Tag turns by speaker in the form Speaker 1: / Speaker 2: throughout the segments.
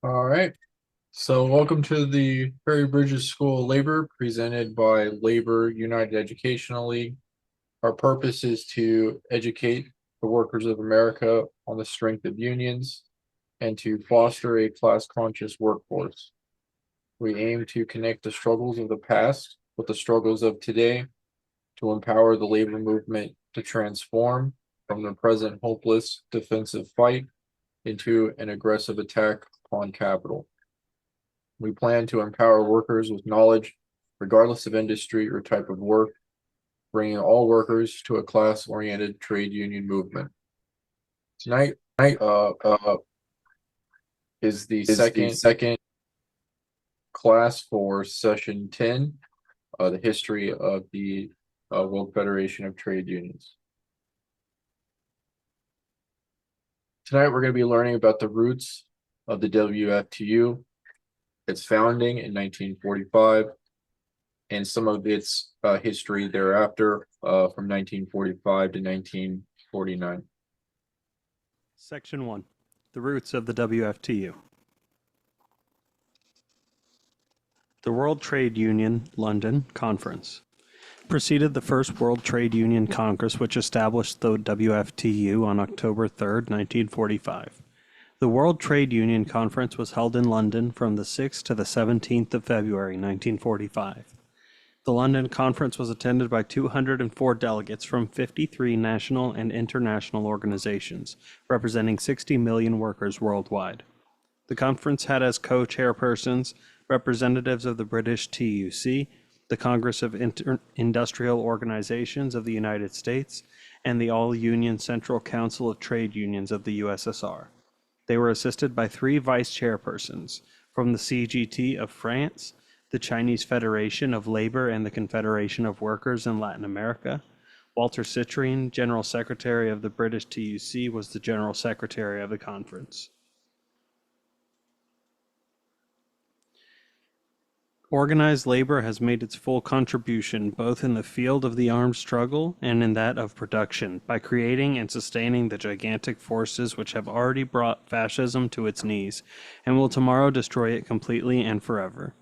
Speaker 1: All right. So welcome to the Perry Bridges School of Labor presented by Labor United Educational League. Our purpose is to educate the workers of America on the strength of unions and to foster a class-conscious workforce. We aim to connect the struggles of the past with the struggles of today to empower the labor movement to transform from the present hopeless defensive fight into an aggressive attack upon capital. We plan to empower workers with knowledge, regardless of industry or type of work, bringing all workers to a class-oriented trade union movement. Tonight, is the second class for session 10, the history of the World Federation of Trade Unions. Tonight, we're going to be learning about the roots of the WFTU, its founding in 1945, and some of its history thereafter from 1945 to 1949.
Speaker 2: Section 1. The roots of the WFTU. The World Trade Union London Conference preceded the First World Trade Union Congress, which established the WFTU on October 3, 1945. The World Trade Union Conference was held in London from the 6th to the 17th of February, 1945. The London Conference was attended by 204 delegates from 53 national and international organizations, representing 60 million workers worldwide. The conference had as co-chairpersons representatives of the British TUC, the Congress of Industrial Organizations of the United States, and the All-Union Central Council of Trade Unions of the USSR. They were assisted by 3 vice-chairpersons from the CGT of France, the Chinese Federation of Labor, and the Confederation of Workers in Latin America. Walter Citrine, General Secretary of the British TUC, was the General Secretary of the conference. Organized labor has made its full contribution both in the field of the armed struggle and in that of production by creating and sustaining the gigantic forces which have already brought fascism to its knees and will tomorrow destroy it completely and forever.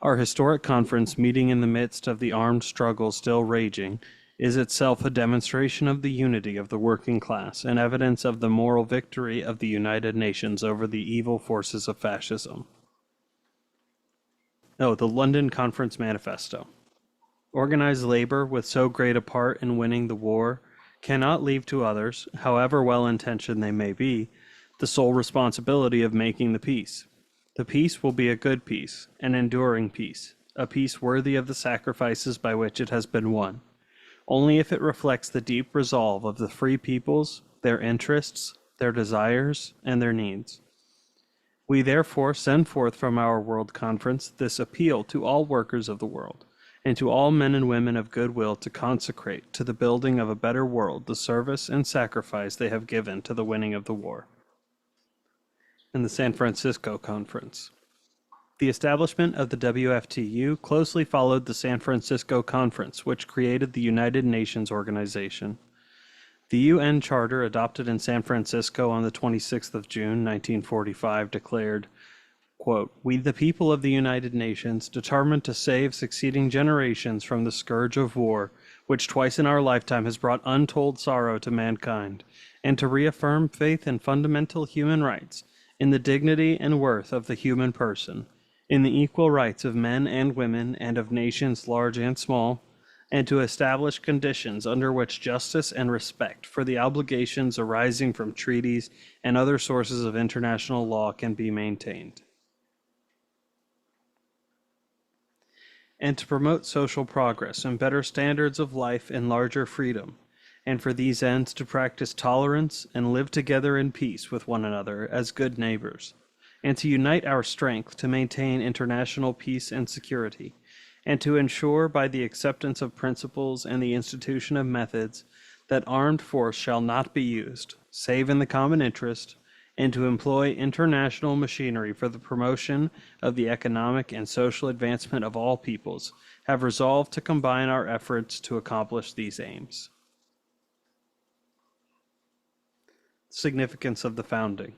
Speaker 2: Our historic conference, meeting in the midst of the armed struggle still raging, is itself a demonstration of the unity of the working class and evidence of the moral victory of the United Nations over the evil forces of fascism. The London Conference Manifesto. Organized labor, with so great a part in winning the war, cannot leave to others, however well-intentioned they may be, the sole responsibility of making the peace. The peace will be a good peace, an enduring peace, a peace worthy of the sacrifices by which it has been won, only if it reflects the deep resolve of the free peoples, their interests, their desires, and their needs. We therefore send forth from our World Conference this appeal to all workers of the world, and to all men and women of goodwill to consecrate to the building of a better world the service and sacrifice they have given to the winning of the war. In the San Francisco Conference. The establishment of the WFTU closely followed the San Francisco Conference, which created the United Nations Organization. The UN Charter, adopted in San Francisco on the 26th of June, 1945, declared, quote, "We, the people of the United Nations, determined to save succeeding generations from the scourge of war, which twice in our lifetime has brought untold sorrow to mankind, and to reaffirm faith in fundamental human rights, in the dignity and worth of the human person, in the equal rights of men and women and of nations large and small, and to establish conditions under which justice and respect for the obligations arising from treaties and other sources of international law can be maintained. And to promote social progress and better standards of life and larger freedom, and for these ends to practice tolerance and live together in peace with one another as good neighbors, and to unite our strength to maintain international peace and security, and to ensure by the acceptance of principles and the institution of methods that armed force shall not be used, save in the common interest, and to employ international machinery for the promotion of the economic and social advancement of all peoples, have resolved to combine our efforts to accomplish these aims. Significance of the founding.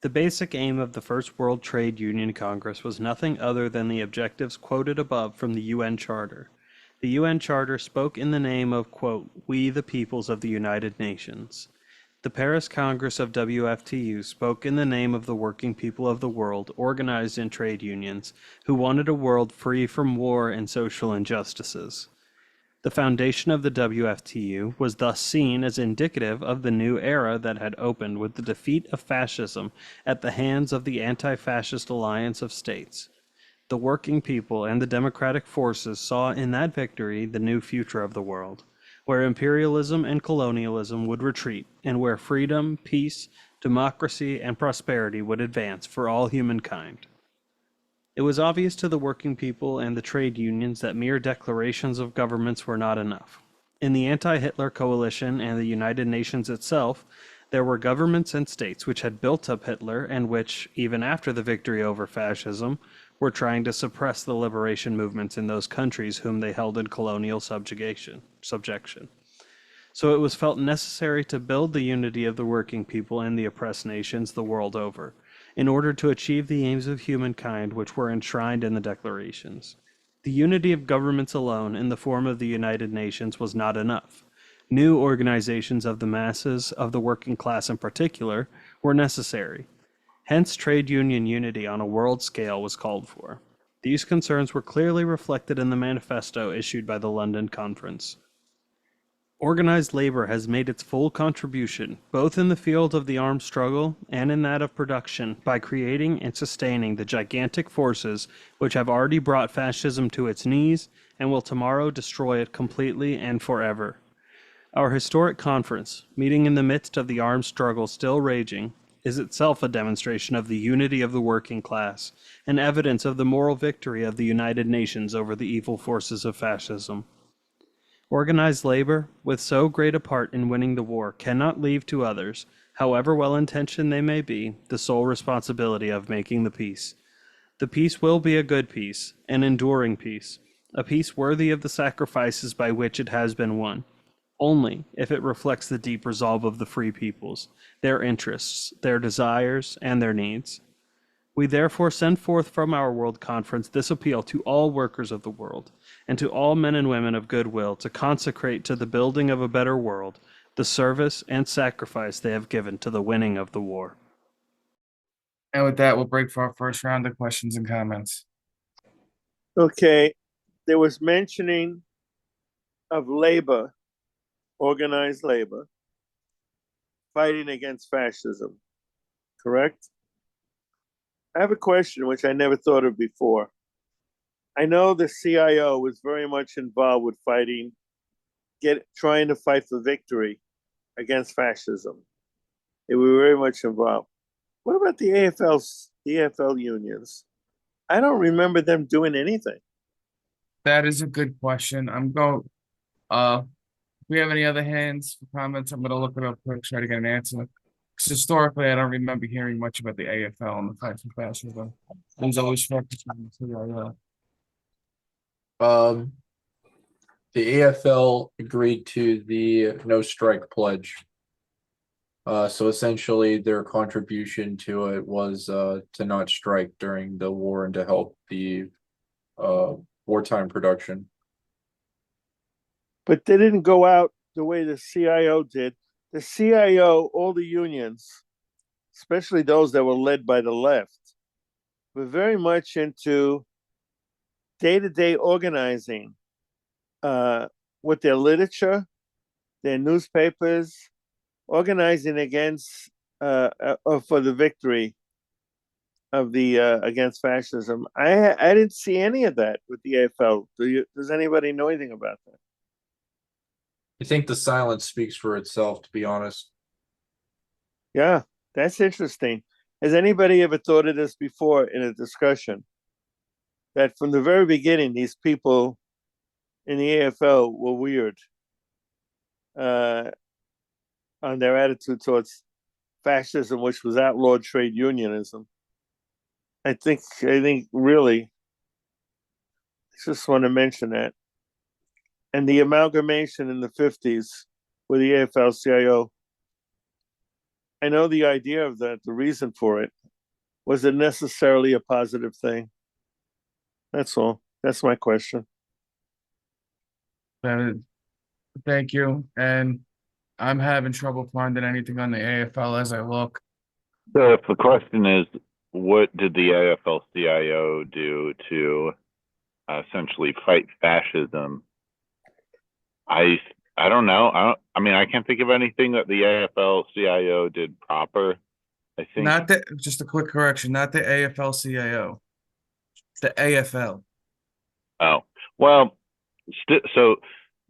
Speaker 2: The basic aim of the First World Trade Union Congress was nothing other than the objectives quoted above from the UN Charter. The UN Charter spoke in the name of, quote, "We the peoples of the United Nations." The Paris Congress of WFTU spoke in the name of the working people of the world organized in trade unions who wanted a world free from war and social injustices. The foundation of the WFTU was thus seen as indicative of the new era that had opened with the defeat of fascism at the hands of the anti-fascist alliance of states. The working people and the democratic forces saw in that victory the new future of the world, where imperialism and colonialism would retreat, and where freedom, peace, democracy, and prosperity would advance for all humankind. It was obvious to the working people and the trade unions that mere declarations of governments were not enough. In the anti-Hitler coalition and the United Nations itself, there were governments and states which had built up Hitler and which, even after the victory over fascism, were trying to suppress the liberation movements in those countries whom they held in colonial subjection. So it was felt necessary to build the unity of the working people and the oppressed nations the world over, in order to achieve the aims of humankind which were enshrined in the declarations. The unity of governments alone in the form of the United Nations was not enough. New organizations of the masses, of the working class in particular, were necessary. Hence, trade union unity on a world scale was called for. These concerns were clearly reflected in the manifesto issued by the London Conference. Organized labor has made its full contribution, both in the field of the armed struggle and in that of production, by creating and sustaining the gigantic forces which have already brought fascism to its knees and will tomorrow destroy it completely and forever. Our historic conference, meeting in the midst of the armed struggle still raging, is itself a demonstration of the unity of the working class, and evidence of the moral victory of the United Nations over the evil forces of fascism. Organized labor, with so great a part in winning the war, cannot leave to others, however well-intentioned they may be, the sole responsibility of making the peace. The peace will be a good peace, an enduring peace, a peace worthy of the sacrifices by which it has been won, only if it reflects the deep resolve of the free peoples, their interests, their desires, and their needs. We therefore send forth from our World Conference this appeal to all workers of the world, and to all men and women of goodwill to consecrate to the building of a better world the service and sacrifice they have given to the winning of the war.
Speaker 3: And with that, we'll break for our first round of questions and comments.
Speaker 4: Okay, there was mentioning of labor, organized labor, fighting against fascism, correct? I have a question which I never thought of before. I know the CIO was very much involved with trying to fight for victory against fascism. They were very much involved. What about the AFL unions? I don't remember them doing anything.
Speaker 3: That is a good question. If we have any other hands for comments, I'm gonna look it up quick, try to get an answer. 'Cause historically, I don't remember hearing much about the AFL and the fight for fascism. I was always focused on the CIO.
Speaker 1: The AFL agreed to the no strike pledge. So essentially their contribution to it was to not strike during the war and to help the wartime production.
Speaker 4: But they didn't go out the way the CIO did. The CIO, all the unions, especially those that were led by the left, were very much into day-to-day organizing with their literature, their newspapers, organizing against for the victory of the against fascism. I didn't see any of that with the AFL. Does anybody know anything about that?
Speaker 1: I think the silence speaks for itself, to be honest.
Speaker 4: Yeah, that's interesting. Has anybody ever thought of this before in a discussion? That from the very beginning, these people in the AFL were weird on their attitude towards fascism, which was outlawed trade unionism. I think really, I just want to mention that. And the amalgamation in the 50s with the AFL-CIO, I know the idea of that, the reason for it. was it necessarily a positive thing? That's all. That's my question.
Speaker 3: That is, thank you. And I'm having trouble finding anything on the AFL as I look.
Speaker 5: So if the question is, what did the AFL-CIO do to essentially fight fascism? I don't know. I mean, I can't think of anything that the AFL-CIO did proper. I think
Speaker 3: Not the, just a quick correction, not the AFL-CIO, the AFL.
Speaker 5: Oh, well, so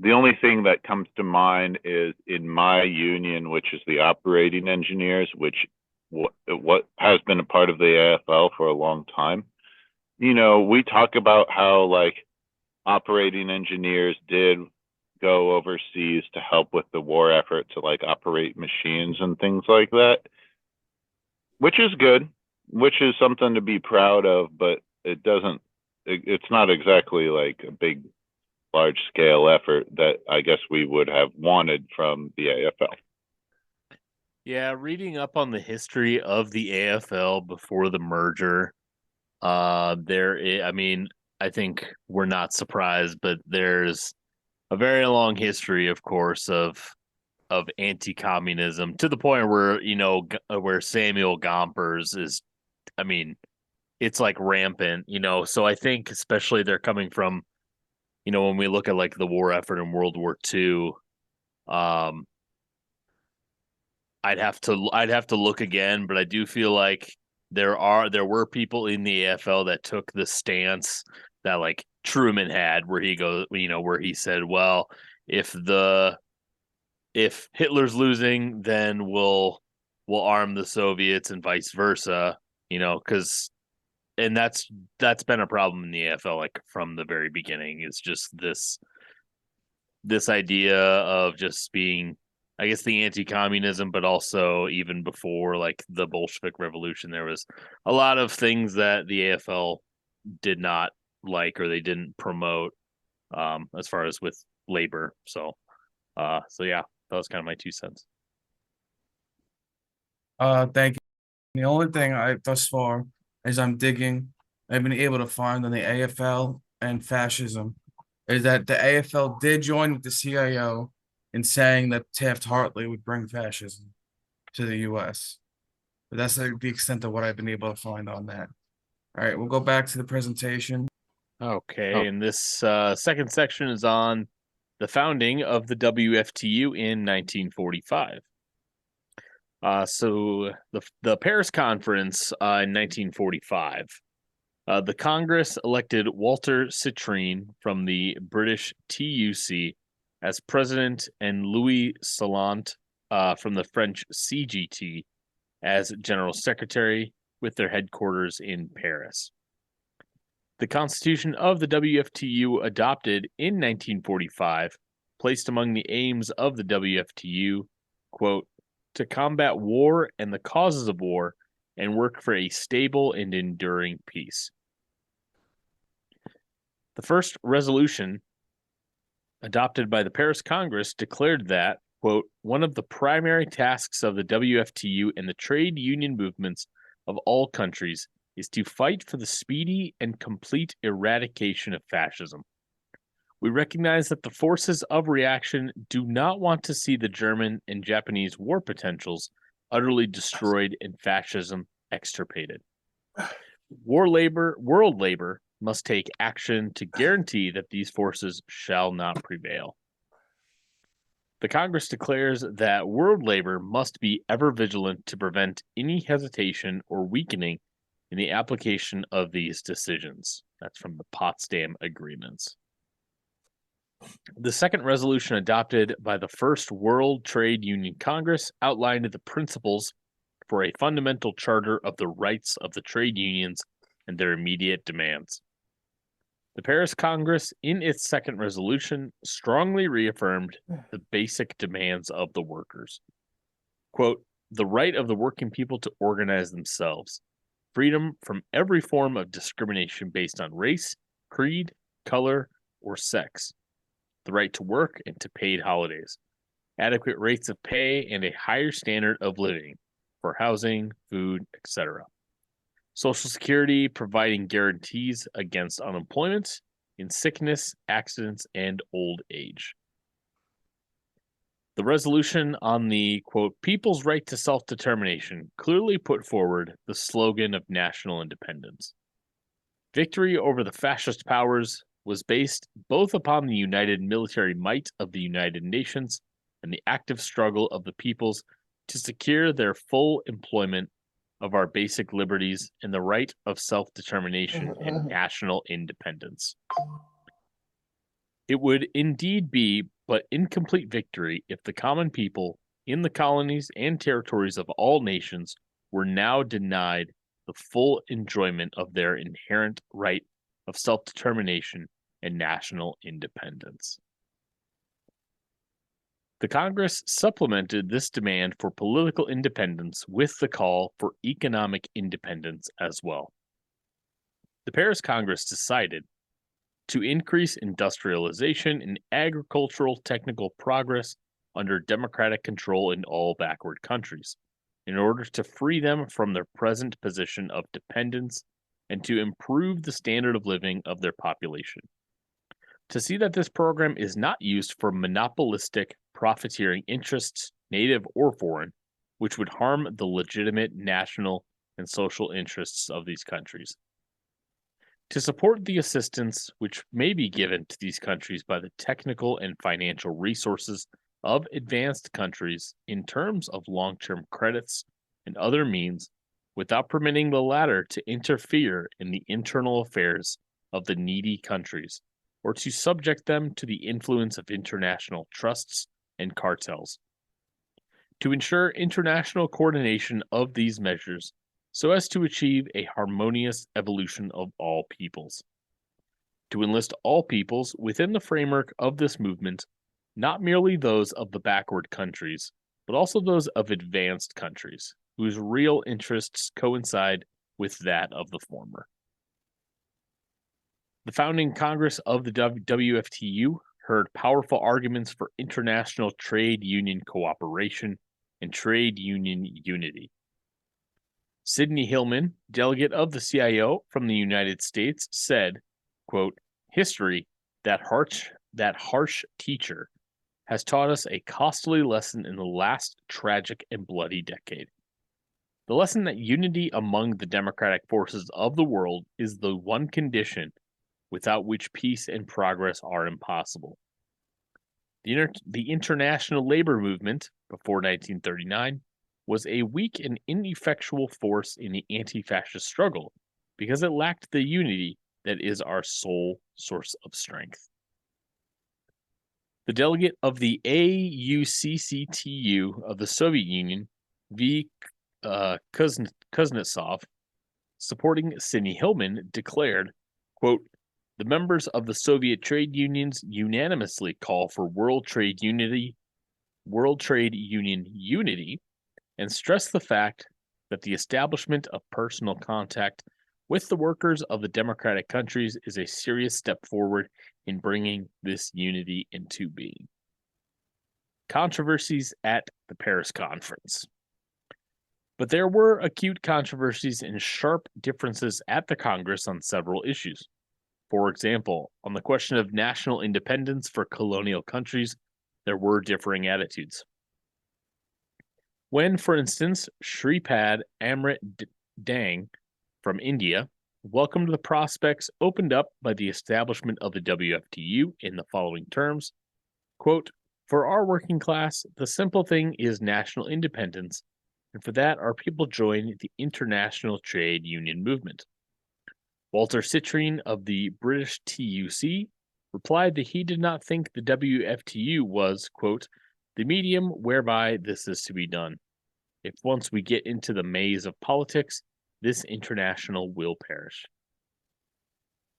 Speaker 5: the only thing that comes to mind is in my union, which is the operating engineers, which what has been a part of the AFL for a long time. You know, we talk about how like operating engineers did go overseas to help with the war effort to like operate machines and things like that, which is good, which is something to be proud of, but it's not exactly like a big, large scale effort that I guess we would have wanted from the AFL.
Speaker 6: Yeah, reading up on the history of the AFL before the merger, I mean, I think we're not surprised, but there's a very long history, of course, of anti-communism to the point where, you know, where Samuel Gompers is, I mean, it's like rampant, you know. So I think especially they're coming from, you know, when we look at like the war effort in World War II, I'd have to look again, but I do feel like there were people in the AFL that took the stance that like Truman had, where he goes, you know, where he said, well, if Hitler's losing, then we'll arm the Soviets and vice versa, you know, and that's been a problem in the AFL like from the very beginning. It's just this idea of just being, I guess, the anti-communism, but also even before like the Bolshevik Revolution, there was a lot of things that the AFL did not like or they didn't promote, as far as with labor. So yeah, that was kind of my 2 cents.
Speaker 3: Thank you. The only thing I thus far as I'm digging, I've been able to find on the AFL and fascism is that the AFL did join with the CIO in saying that Taft-Hartley would bring fascism to the US. But that's the extent of what I've been able to find on that. All right, we'll go back to the presentation.
Speaker 6: Okay, and this second section is on the founding of the WFTU in 1945. So the Paris Conference in 1945, the Congress elected Walter Citrine from the British TUC as president and Louis Salant from the French CGT as general secretary, with their headquarters in Paris. The Constitution of the WFTU, adopted in 1945, placed among the aims of the WFTU, quote, to combat war and the causes of war and work for a stable and enduring peace. The first resolution adopted by the Paris Congress declared that, quote, one of the primary tasks of the WFTU and the trade union movements of all countries is to fight for the speedy and complete eradication of fascism. We recognize that the forces of reaction do not want to see the German and Japanese war potentials utterly destroyed and fascism extirpated. World labor must take action to guarantee that these forces shall not prevail. The Congress declares that world labor must be ever vigilant to prevent any hesitation or weakening in the application of these decisions. That's from the Potsdam Agreements. The second resolution adopted by the First World Trade Union Congress outlined the principles for a fundamental charter of the rights of the trade unions and their immediate demands. The Paris Congress, in its second resolution, strongly reaffirmed the basic demands of the workers. Quote, the right of the working people to organize themselves, freedom from every form of discrimination based on race, creed, color, or sex, the right to work and to paid holidays, adequate rates of pay, and a higher standard of living for housing, food, etc. Social Security providing guarantees against unemployment, in sickness, accidents, and old age. The resolution on the, quote, people's right to self-determination clearly put forward the slogan of national independence. Victory over the fascist powers was based both upon the united military might of the United Nations and the active struggle of the peoples to secure their full employment of our basic liberties and the right of self-determination and national independence. It would indeed be but incomplete victory if the common people in the colonies and territories of all nations were now denied the full enjoyment of their inherent right of self-determination and national independence. The Congress supplemented this demand for political independence with the call for economic independence as well. The Paris Congress decided to increase industrialization and agricultural technical progress under democratic control in all backward countries, in order to free them from their present position of dependence and to improve the standard of living of their population. To see that this program is not used for monopolistic profiteering interests, native or foreign, which would harm the legitimate national and social interests of these countries. To support the assistance which may be given to these countries by the technical and financial resources of advanced countries in terms of long-term credits and other means, without permitting the latter to interfere in the internal affairs of the needy countries, or to subject them to the influence of international trusts and cartels. To ensure international coordination of these measures, so as to achieve a harmonious evolution of all peoples. To enlist all peoples within the framework of this movement, not merely those of the backward countries, but also those of advanced countries, whose real interests coincide with that of the former. The founding Congress of the WFTU heard powerful arguments for international trade union cooperation and trade union unity. Sidney Hillman, delegate of the CIO from the United States, said, quote, history, that harsh teacher, has taught us a costly lesson in the last tragic and bloody decade. The lesson that unity among the democratic forces of the world is the one condition without which peace and progress are impossible. The international labor movement, before 1939, was a weak and ineffectual force in the anti-fascist struggle because it lacked the unity that is our sole source of strength. The delegate of the AUCCTU of the Soviet Union, V. Kuznetsov, supporting Sidney Hillman, declared, quote, the members of the Soviet trade unions unanimously call for World Trade Union unity, and stress the fact that the establishment of personal contact with the workers of the democratic countries is a serious step forward in bringing this unity into being. Controversies at the Paris Conference. But there were acute controversies and sharp differences at the Congress on several issues. For example, on the question of national independence for colonial countries, there were differing attitudes. When, for instance, Shripad Amrit Dang from India welcomed the prospects opened up by the establishment of the WFTU in the following terms, quote, for our working class, the simple thing is national independence, and for that our people join the international trade union movement. Walter Citrine of the British TUC replied that he did not think the WFTU was, quote, the medium whereby this is to be done. If once we get into the maze of politics, this international will perish.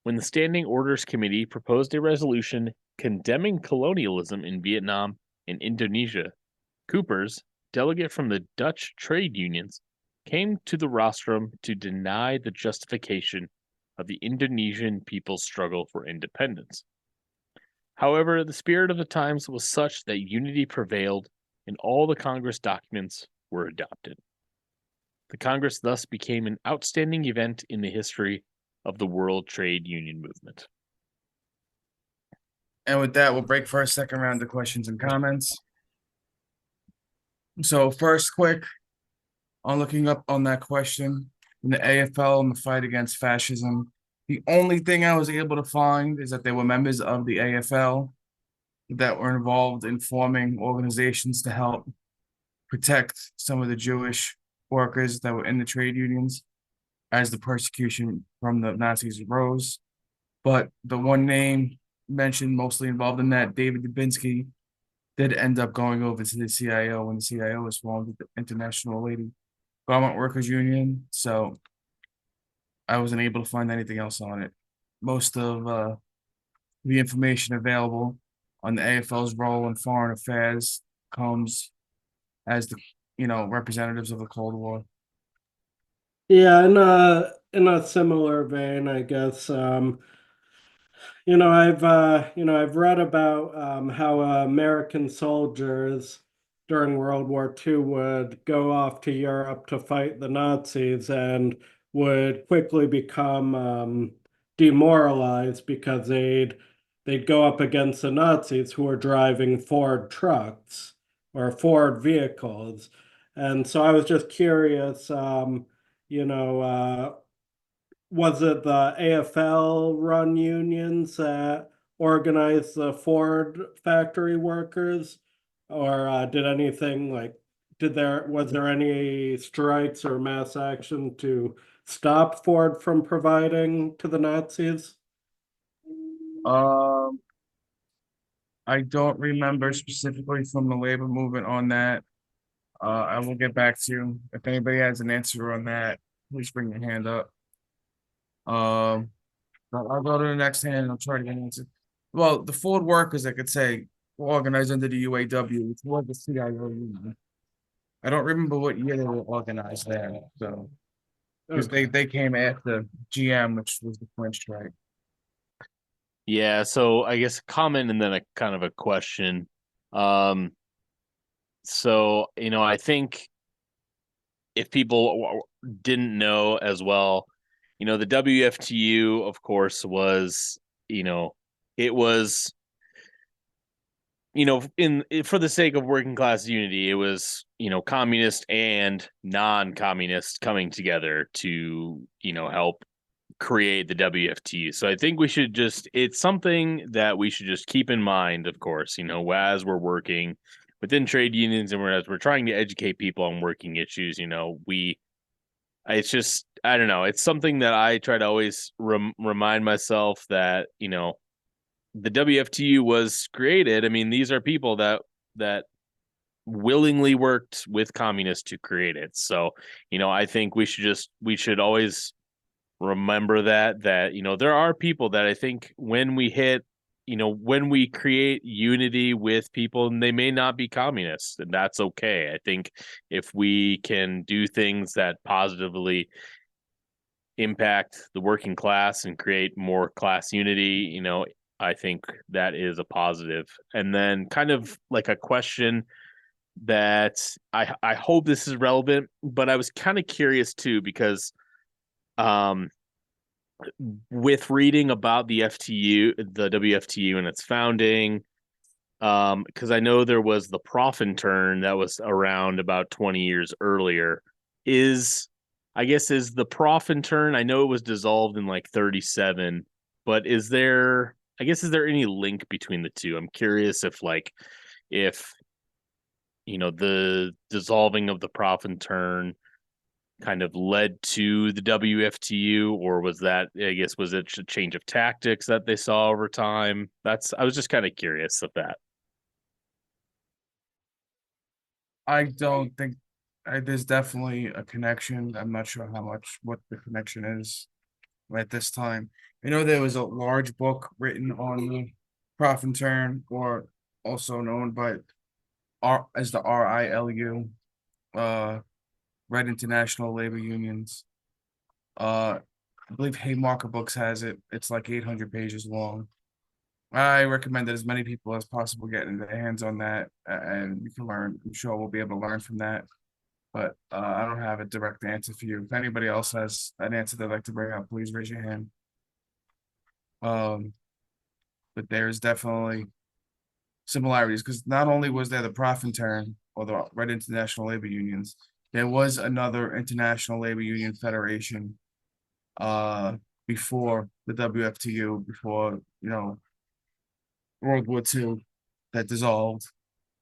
Speaker 6: When the Standing Orders Committee proposed a resolution condemning colonialism in Vietnam and Indonesia, Coopers, delegate from the Dutch trade unions, came to the rostrum to deny the justification of the Indonesian people's struggle for independence. However, the spirit of the times was such that unity prevailed and all the Congress documents were adopted. The Congress thus became an outstanding event in the history of the World Trade Union movement.
Speaker 3: And with that, we'll break for a second round of questions and comments. So first, quick, on looking up on that question, in the AFL and the fight against fascism, the only thing I was able to find is that they were members of the AFL that were involved in forming organizations to help protect some of the Jewish workers that were in the trade unions as the persecution from the Nazis arose. But the one name mentioned mostly involved in that, David Dubinsky, did end up going over to the CIO when the CIO was formed with the International Lady Garment Workers Union. So I wasn't able to find anything else on it. Most of the information available on the AFL's role in foreign affairs comes as the representatives of the Cold War.
Speaker 7: Yeah, in a similar vein, I guess. I've read about how American soldiers during World War II would go off to Europe to fight the Nazis and would quickly become demoralized because they'd go up against the Nazis who were driving Ford trucks or Ford vehicles. And so I was just curious, you know, was it the AFL run unions that organized the Ford factory workers? Or did anything like, was there any strikes or mass action to stop Ford from providing to the Nazis?
Speaker 3: Um, I don't remember specifically from the labor movement on that. I will get back to you. If anybody has an answer on that, please bring your hand up. I'll go to the next hand and I'll try to get an answer. Well, the Ford workers, I could say, were organized under the UAW, which was the CIO union. I don't remember what year they were organized there, so because they came after GM, which was the French strike.
Speaker 6: Yeah, so I guess a comment and then a kind of a question. So, I think if people didn't know as well, the WFTU, of course, was, it was, for the sake of working class unity, it was, communist and non-communist coming together to, help create the WFTU. So I think it's something that we should just keep in mind, of course, as we're working within trade unions and as we're trying to educate people on working issues, it's just, I don't know, it's something that I try to always remind myself that, the WFTU was created. I mean, these are people that willingly worked with communists to create it. So, I think we should always remember that there are people that I think when we create unity with people, and they may not be communists, and that's okay. I think if we can do things that positively impact the working class and create more class unity, I think that is a positive. And then kind of like a question that I hope this is relevant, but I was kind of curious too, because with reading about the WFTU and its founding, because I know there was the Profintern that was around about 20 years earlier. Is the Profintern, I know it was dissolved in like 37, but is there any link between the two? I'm curious if the dissolving of the Profintern kind of led to the WFTU, or was it a change of tactics that they saw over time? I was just kind of curious of that.
Speaker 3: I don't think there's definitely a connection. I'm not sure what the connection is at this time. There was a large book written on the Profintern, or also known as the RILU, Red International Labor Unions. I believe Haymarket Books has it. It's like 800 pages long. I recommend that as many people as possible get their hands on that, and you can learn. I'm sure we'll be able to learn from that. but I don't have a direct answer for you. If anybody else has an answer they'd like to bring up, please raise your hand. But there's definitely similarities because not only was there the Profintern or the Red International Labor Unions, there was another International Labor Union Federation before the WFTU, before World War II, that dissolved.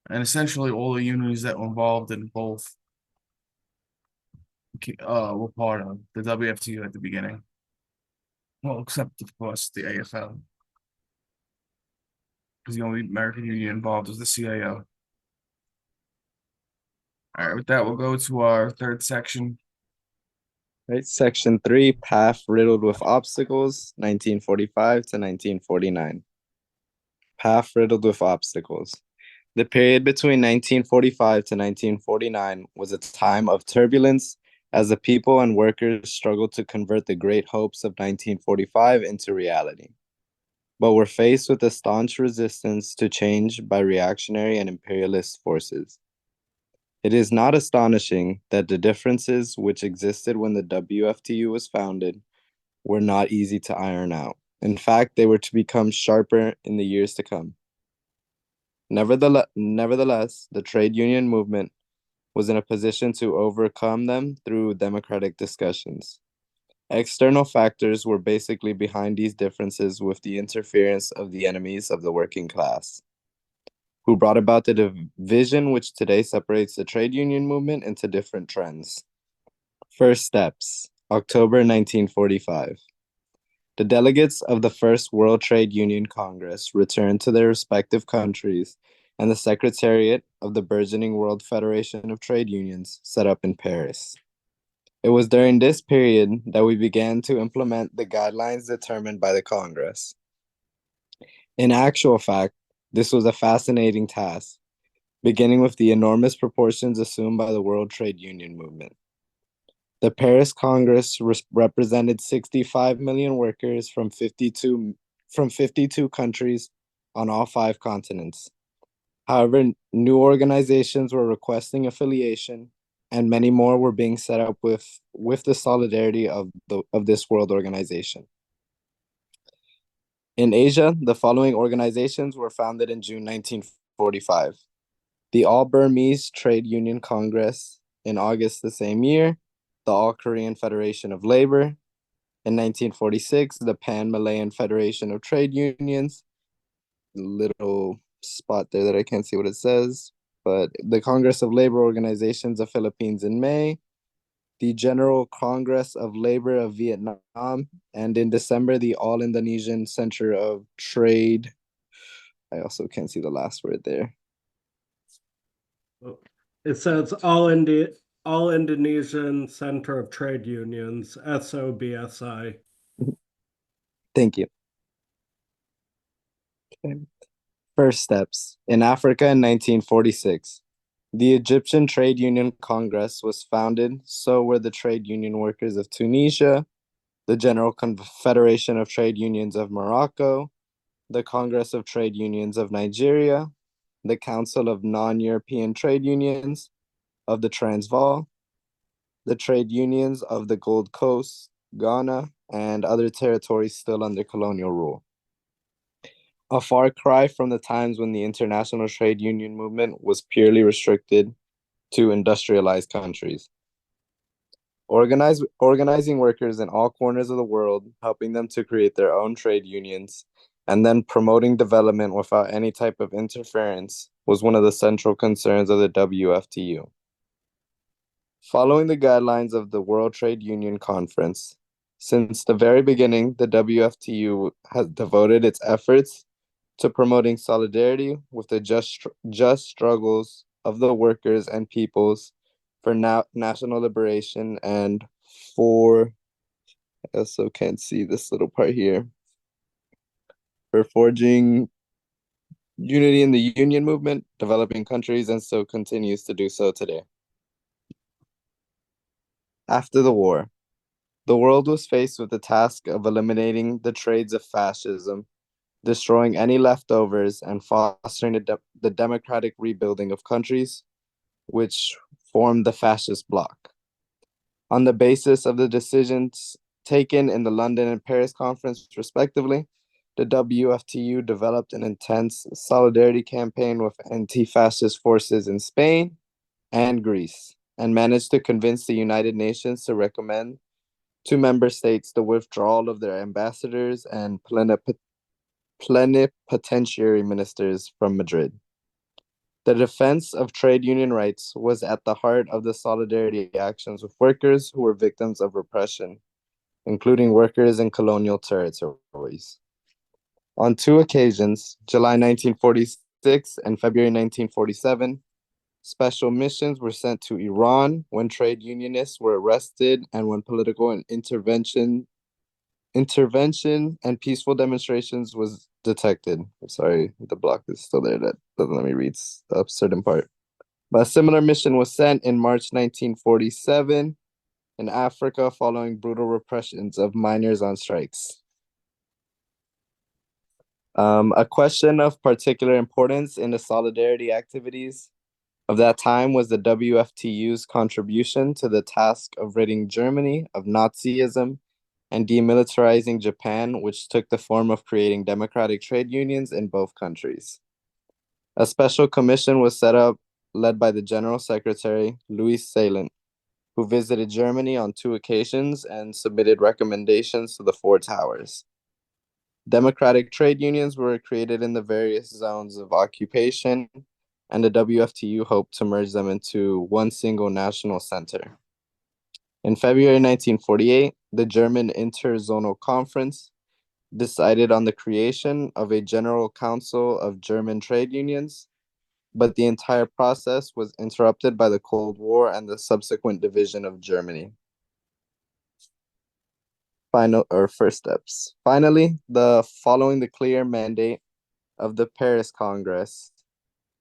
Speaker 3: And essentially all the unions that were involved in both were part of the WFTU at the beginning. Well, except of course the AFL. Because the only American union involved was the CIO. All right, with that, we'll go to our third section.
Speaker 8: Right, section 3, path riddled with obstacles, 1945 to 1949. Path riddled with obstacles. The period between 1945 to 1949 was a time of turbulence as the people and workers struggled to convert the great hopes of 1945 into reality, but were faced with a staunch resistance to change by reactionary and imperialist forces. It is not astonishing that the differences which existed when the WFTU was founded were not easy to iron out. In fact, they were to become sharper in the years to come. Nevertheless, the trade union movement was in a position to overcome them through democratic discussions. External factors were basically behind these differences with the interference of the enemies of the working class, who brought about the division which today separates the trade union movement into different trends. First steps, October 1945. The delegates of the First World Trade Union Congress returned to their respective countries, and the Secretariat of the burgeoning World Federation of Trade Unions set up in Paris. It was during this period that we began to implement the guidelines determined by the Congress. In actual fact, this was a fascinating task, beginning with the enormous proportions assumed by the World Trade Union movement. The Paris Congress represented 65 million workers from 52 countries on all 5 continents. However, new organizations were requesting affiliation, and many more were being set up with the solidarity of this world organization. In Asia, the following organizations were founded in June 1945. The All-Burmese Trade Union Congress in August the same year, the All-Korean Federation of Labor. In 1946, the Pan-Malayan Federation of Trade Unions. Little spot there that I can't see what it says, but the Congress of Labor Organizations of Philippines in May, the General Congress of Labor of Vietnam, and in December, the All Indonesian Center of Trade. I also can't see the last word there.
Speaker 7: It says All Indonesian Center of Trade Unions, SOBSI.
Speaker 8: Thank you. Okay. First steps. In Africa in 1946, the Egyptian Trade Union Congress was founded, so were the trade union workers of Tunisia, the General Confederation of Trade Unions of Morocco, the Congress of Trade Unions of Nigeria, the Council of Non-European Trade Unions of the Transvaal, the trade unions of the Gold Coast, Ghana, and other territories still under colonial rule. A far cry from the times when the international trade union movement was purely restricted to industrialized countries. Organizing workers in all corners of the world, helping them to create their own trade unions, and then promoting development without any type of interference was one of the central concerns of the WFTU. Following the guidelines of the World Trade Union Conference, since the very beginning, the WFTU has devoted its efforts to promoting solidarity with the just struggles of the workers and peoples for national liberation and for, I also can't see this little part here, for forging unity in the union movement, developing countries, and so continues to do so today. After the war, the world was faced with the task of eliminating the trades of fascism, destroying any leftovers, and fostering the democratic rebuilding of countries, which formed the fascist bloc. On the basis of the decisions taken in the London and Paris conference, respectively, the WFTU developed an intense solidarity campaign with anti-fascist forces in Spain and Greece, and managed to convince the United Nations to recommend to member states the withdrawal of their ambassadors and plenipotentiary ministers from Madrid. The defense of trade union rights was at the heart of the solidarity actions with workers who were victims of repression, including workers in colonial territories. On two occasions, July 1946 and February 1947, special missions were sent to Iran when trade unionists were arrested and when political intervention and peaceful demonstrations was detected. I'm sorry, the block is still there. That doesn't let me read a certain part. But a similar mission was sent in March 1947 in Africa following brutal repressions of miners on strikes. A question of particular importance in the solidarity activities of that time was the WFTU's contribution to the task of ridding Germany of Nazism and demilitarizing Japan, which took the form of creating democratic trade unions in both countries. A special commission was set up, led by the General Secretary, Louis Salent, who visited Germany on two occasions and submitted recommendations to the Four Towers. Democratic trade unions were created in the various zones of occupation, and the WFTU hoped to merge them into one single national center. In February 1948, the German Interzonal Conference decided on the creation of a General Council of German Trade Unions, but the entire process was interrupted by the Cold War and the subsequent division of Germany. First steps. Finally, following the clear mandate of the Paris Congress,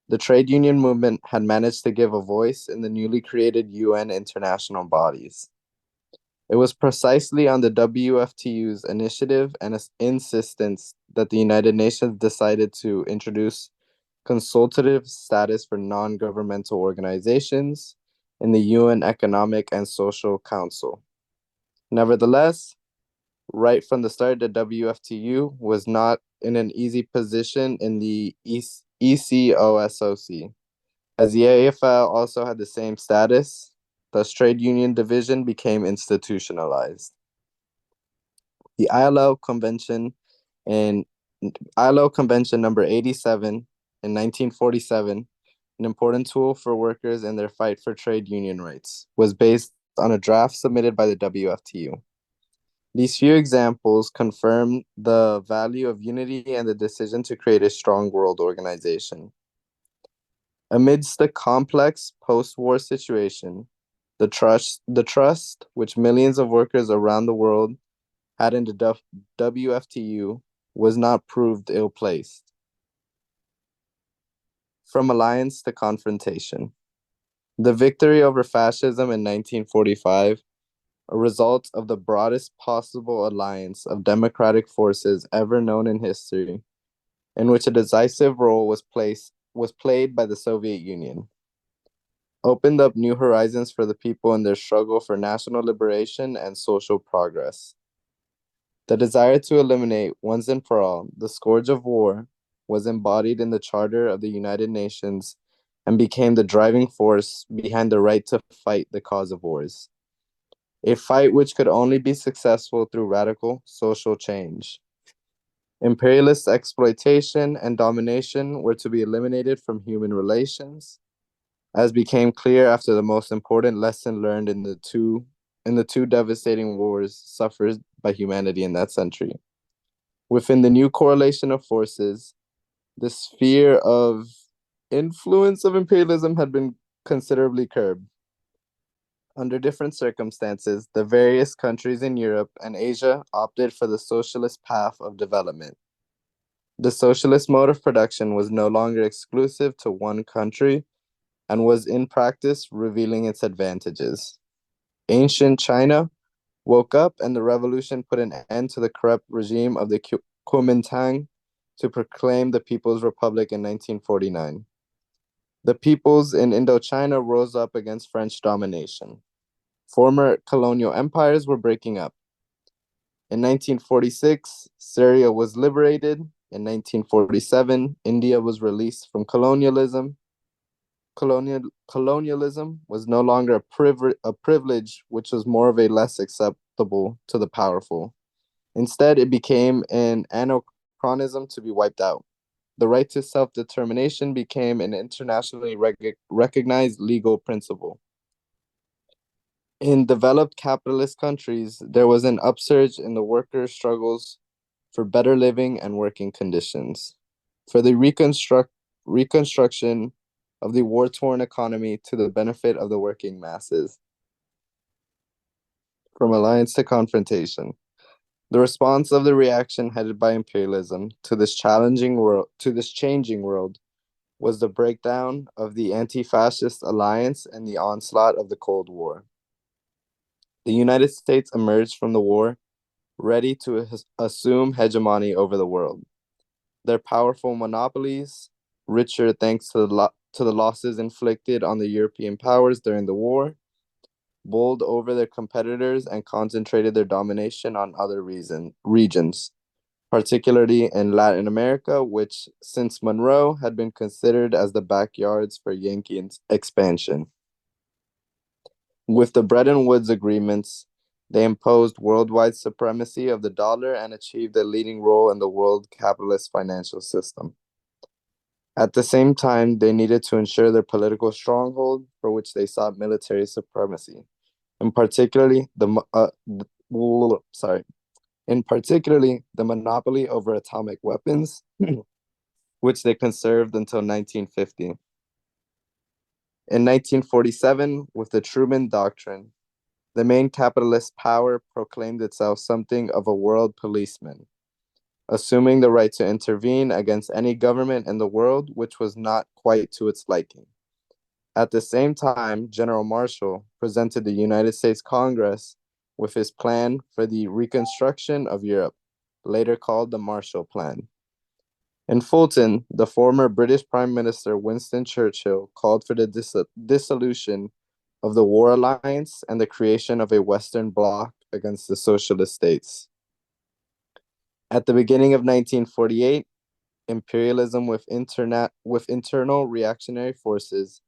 Speaker 8: the trade union movement had managed to give a voice in the newly created UN international bodies. It was precisely on the WFTU's initiative and insistence that the United Nations decided to introduce consultative status for non-governmental organizations in the UN Economic and Social Council. Nevertheless, right from the start, the WFTU was not in an easy position in the ECOSOC, as the AFL also had the same status. Thus, trade union division became institutionalized. The ILO Convention number 87 in 1947, an important tool for workers in their fight for trade union rights, was based on a draft submitted by the WFTU. These few examples confirm the value of unity and the decision to create a strong world organization. Amidst the complex post-war situation, the trust which millions of workers around the world had in the WFTU was not proved ill-placed. From alliance to confrontation. The victory over fascism in 1945, a result of the broadest possible alliance of democratic forces ever known in history, in which a decisive role was played by the Soviet Union, opened up new horizons for the people in their struggle for national liberation and social progress. The desire to eliminate once and for all the scourge of war was embodied in the Charter of the United Nations and became the driving force behind the right to fight the cause of wars. A fight which could only be successful through radical social change. Imperialist exploitation and domination were to be eliminated from human relations, as became clear after the most important lesson learned in the two devastating wars suffered by humanity in that century. Within the new correlation of forces, the sphere of influence of imperialism had been considerably curbed. Under different circumstances, the various countries in Europe and Asia opted for the socialist path of development. The socialist mode of production was no longer exclusive to one country and was in practice revealing its advantages. Ancient China woke up and the revolution put an end to the corrupt regime of the Kuomintang to proclaim the People's Republic in 1949. The peoples in Indochina rose up against French domination. Former colonial empires were breaking up. In 1946, Syria was liberated. In 1947, India was released from colonialism. Colonialism was no longer a privilege, which was more of a less acceptable to the powerful. Instead, it became an anachronism to be wiped out. The right to self-determination became an internationally recognized legal principle. In developed capitalist countries, there was an upsurge in the workers' struggles for better living and working conditions, for the reconstruction of the war-torn economy to the benefit of the working masses. From alliance to confrontation. The response of the reaction headed by imperialism to this changing world was the breakdown of the anti-fascist alliance and the onslaught of the Cold War. The United States emerged from the war ready to assume hegemony over the world. Their powerful monopolies, richer thanks to the losses inflicted on the European powers during the war, bowled over their competitors and concentrated their domination on other regions, particularly in Latin America, which since Monroe had been considered as the backyards for Yankee expansion. With the Bretton Woods agreements, they imposed worldwide supremacy of the dollar and achieved a leading role in the world capitalist financial system. At the same time, they needed to ensure their political stronghold, for which they sought military supremacy, and particularly the monopoly over atomic weapons, which they conserved until 1950. In 1947, with the Truman Doctrine, the main capitalist power proclaimed itself something of a world policeman, assuming the right to intervene against any government in the world which was not quite to its liking. At the same time, General Marshall presented the United States Congress with his plan for the reconstruction of Europe, later called the Marshall Plan. In Fulton, the former British Prime Minister Winston Churchill called for the dissolution of the War Alliance and the creation of a Western Bloc against the socialist states. At the beginning of 1948, imperialism with internal reactionary forces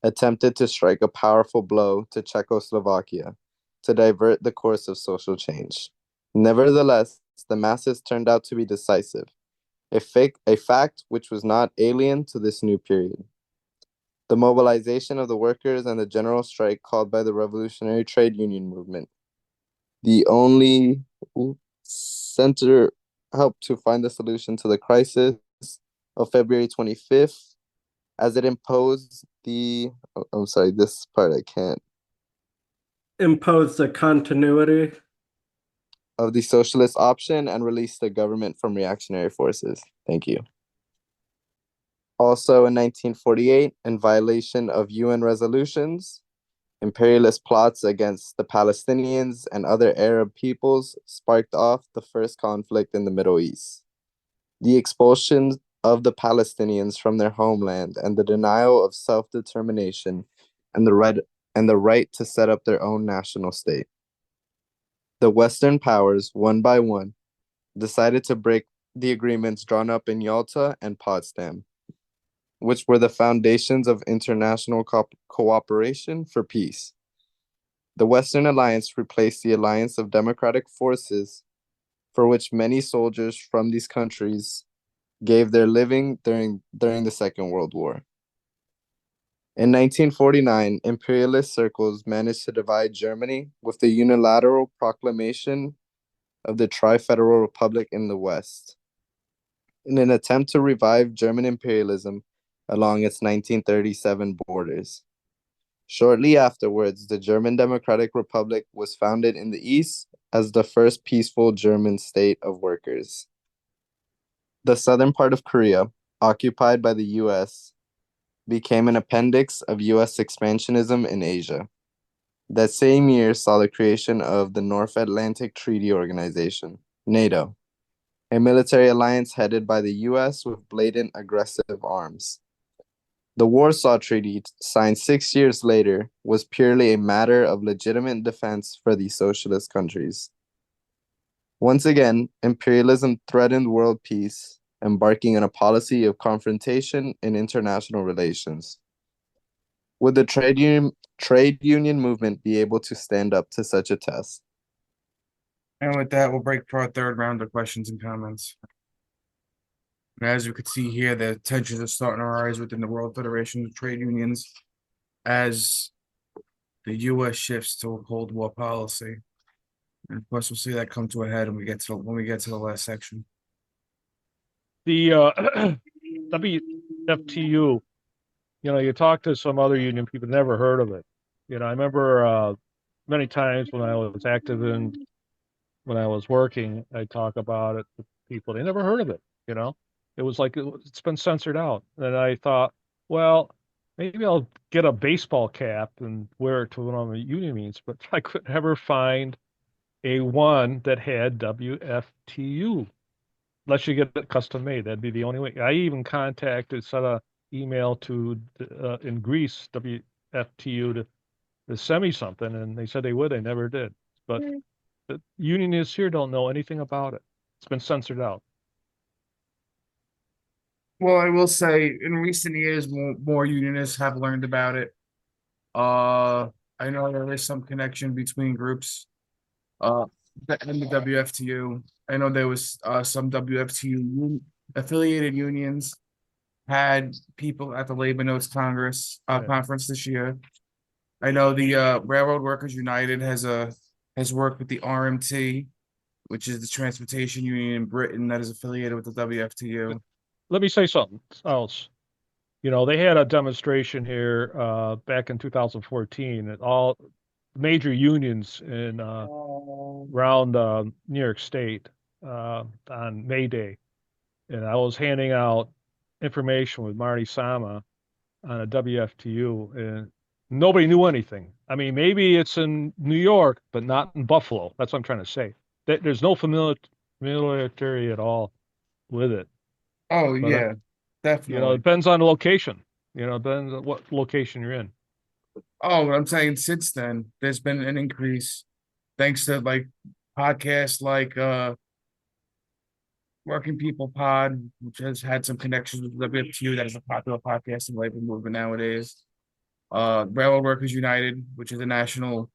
Speaker 8: attempted to strike a powerful blow to Czechoslovakia to divert the course of social change. Nevertheless, the masses turned out to be decisive, a fact which was not alien to this new period. The mobilization of the workers and the general strike called by the revolutionary trade union movement. The only center helped to find the solution to the crisis of February 25th, as it imposed this part I can't.
Speaker 7: Impose the continuity
Speaker 8: Of the socialist option and release the government from reactionary forces. Thank you. Also in 1948, in violation of UN resolutions, imperialist plots against the Palestinians and other Arab peoples sparked off the first conflict in the Middle East. The expulsion of the Palestinians from their homeland and the denial of self-determination and the right to set up their own national state. The Western powers, one by one, decided to break the agreements drawn up in Yalta and Potsdam, which were the foundations of international cooperation for peace. The Western Alliance replaced the alliance of democratic forces, for which many soldiers from these countries gave their living during the Second World War. In 1949, imperialist circles managed to divide Germany with the unilateral proclamation of the Tri-Federal Republic in the West, in an attempt to revive German imperialism along its 1937 borders. Shortly afterwards, the German Democratic Republic was founded in the East as the first peaceful German state of workers. The southern part of Korea, occupied by the US, became an appendix of US expansionism in Asia. That same year saw the creation of the North Atlantic Treaty Organization, NATO, a military alliance headed by the US with blatant aggressive arms. The Warsaw Treaty, signed 6 years later, was purely a matter of legitimate defense for the socialist countries. Once again, imperialism threatened world peace, embarking on a policy of confrontation in international relations. Would the trade union movement be able to stand up to such a test?
Speaker 3: And with that, we'll break for our third round of questions and comments. And as you can see here, the tensions are starting to rise within the World Federation of Trade Unions as the U.S. shifts to a Cold War policy. And of course, we'll see that come to a head when we get to the last section.
Speaker 9: The WFTU, you talk to some other union people, never heard of it. I remember many times when I was active in, when I was working, I talk about it to people. They never heard of it. It was like it's been censored out. And I thought, well, maybe I'll get a baseball cap and wear it to one of the union meetings, but I could never find a one that had WFTU. Unless you get it custom made, that'd be the only way. I even sent a email to in Greece, WFTU, to send me something, and they said they would. They never did. But the unionists here don't know anything about it. It's been censored out.
Speaker 3: Well, I will say in recent years, more unionists have learned about it. I know there is some connection between groups. And the WFTU. I know there was some WFTU affiliated unions had people at the Labor Notes conference this year. I know the Railroad Workers United has worked with the RMT, which is the transportation union in Britain that is affiliated with the WFTU.
Speaker 9: Let me say something else. They had a demonstration here back in 2014 at all major unions in around New York State on May Day, and I was handing out information with Marty Sama on a WFTU, and nobody knew anything. I mean, maybe it's in New York, but not in Buffalo. That's what I'm trying to say. There's no familiarity at all with it.
Speaker 3: Oh,
Speaker 9: But,
Speaker 3: yeah, definitely.
Speaker 9: it depends on the location. Depends on what location you're in.
Speaker 3: Oh, I'm saying since then, there's been an increase thanks to like podcasts like Working People Pod, which has had some connections with WFTU. That is a popular podcast in the labor movement nowadays. Railroad Workers United, which is a national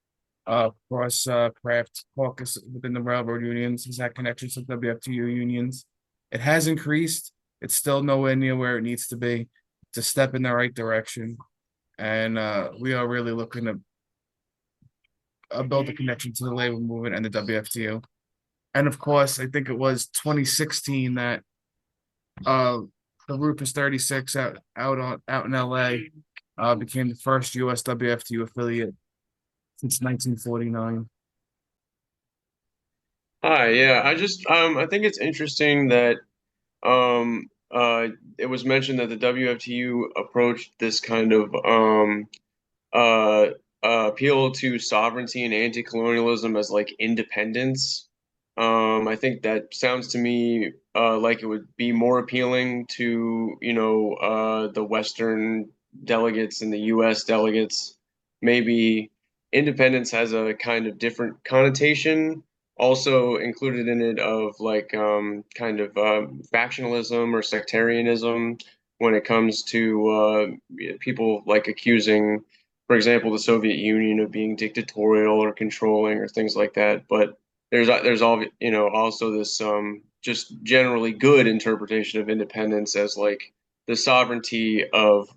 Speaker 3: cross craft caucus within the railroad unions, has had connections with WFTU unions. It has increased. It's still nowhere near where it needs to be. It's a step in the right direction. And we are really looking to build a connection to the labor movement and the WFTU. And of course, I think it was 2016 that the Rufus 36 out in LA became the first US WFTU affiliate since 1949.
Speaker 10: Hi, yeah, I think it's interesting that it was mentioned that the WFTU approached this kind of uh appeal to sovereignty and anti-colonialism as like independence. I think that sounds to me like it would be more appealing to, the Western delegates and the US delegates. Maybe independence has a kind of different connotation also included in it of like kind of factionalism or sectarianism when it comes to people like accusing, for example, the Soviet Union of being dictatorial or controlling or things like that. But there's all, also this just generally good interpretation of independence as like the sovereignty of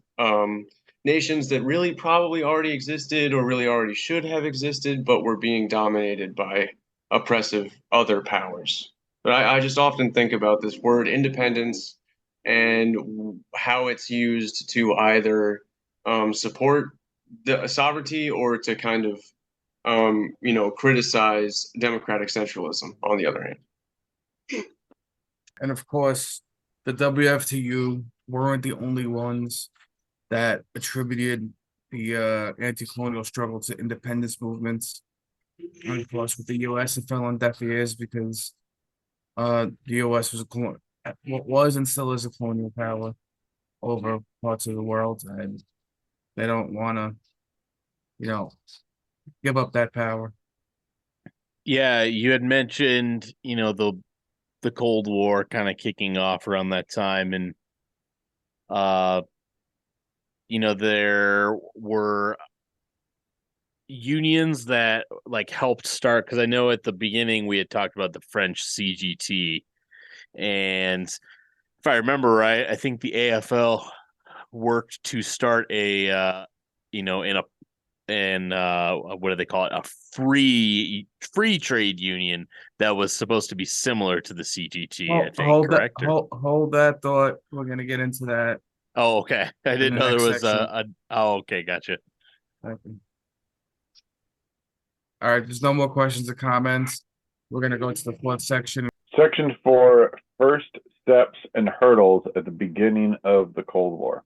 Speaker 10: nations that really probably already existed or really already should have existed, but were being dominated by oppressive other powers. But I just often think about this word independence and how it's used to either support the sovereignty or to kind of criticize democratic centralism on the other hand.
Speaker 3: And of course, the WFTU weren't the only ones that attributed the anti-colonial struggle to independence movements. And of course, with the U.S., it fell on deaf ears because the U.S. was what was and still is a colonial power. over parts of the world, and they don't want to, give up that power.
Speaker 6: Yeah, you had mentioned, the Cold War kind of kicking off around that time, and uh there were unions that like helped start, because I know at the beginning we had talked about the French CGT, and if I remember right, I think the AFL worked to start a what do they call it, a free trade union that was supposed to be similar to the CGT, I think,
Speaker 3: Hold that,
Speaker 6: correct?
Speaker 3: hold that thought. We're gonna get into that
Speaker 6: Oh, okay. I
Speaker 3: in
Speaker 6: didn't
Speaker 3: the
Speaker 6: know there
Speaker 3: next
Speaker 6: was
Speaker 3: section.
Speaker 6: oh, okay, gotcha.
Speaker 3: All right, there's no more questions or comments. We're gonna go to the fourth section.
Speaker 5: Section 4, First Steps and Hurdles at the Beginning of the Cold War.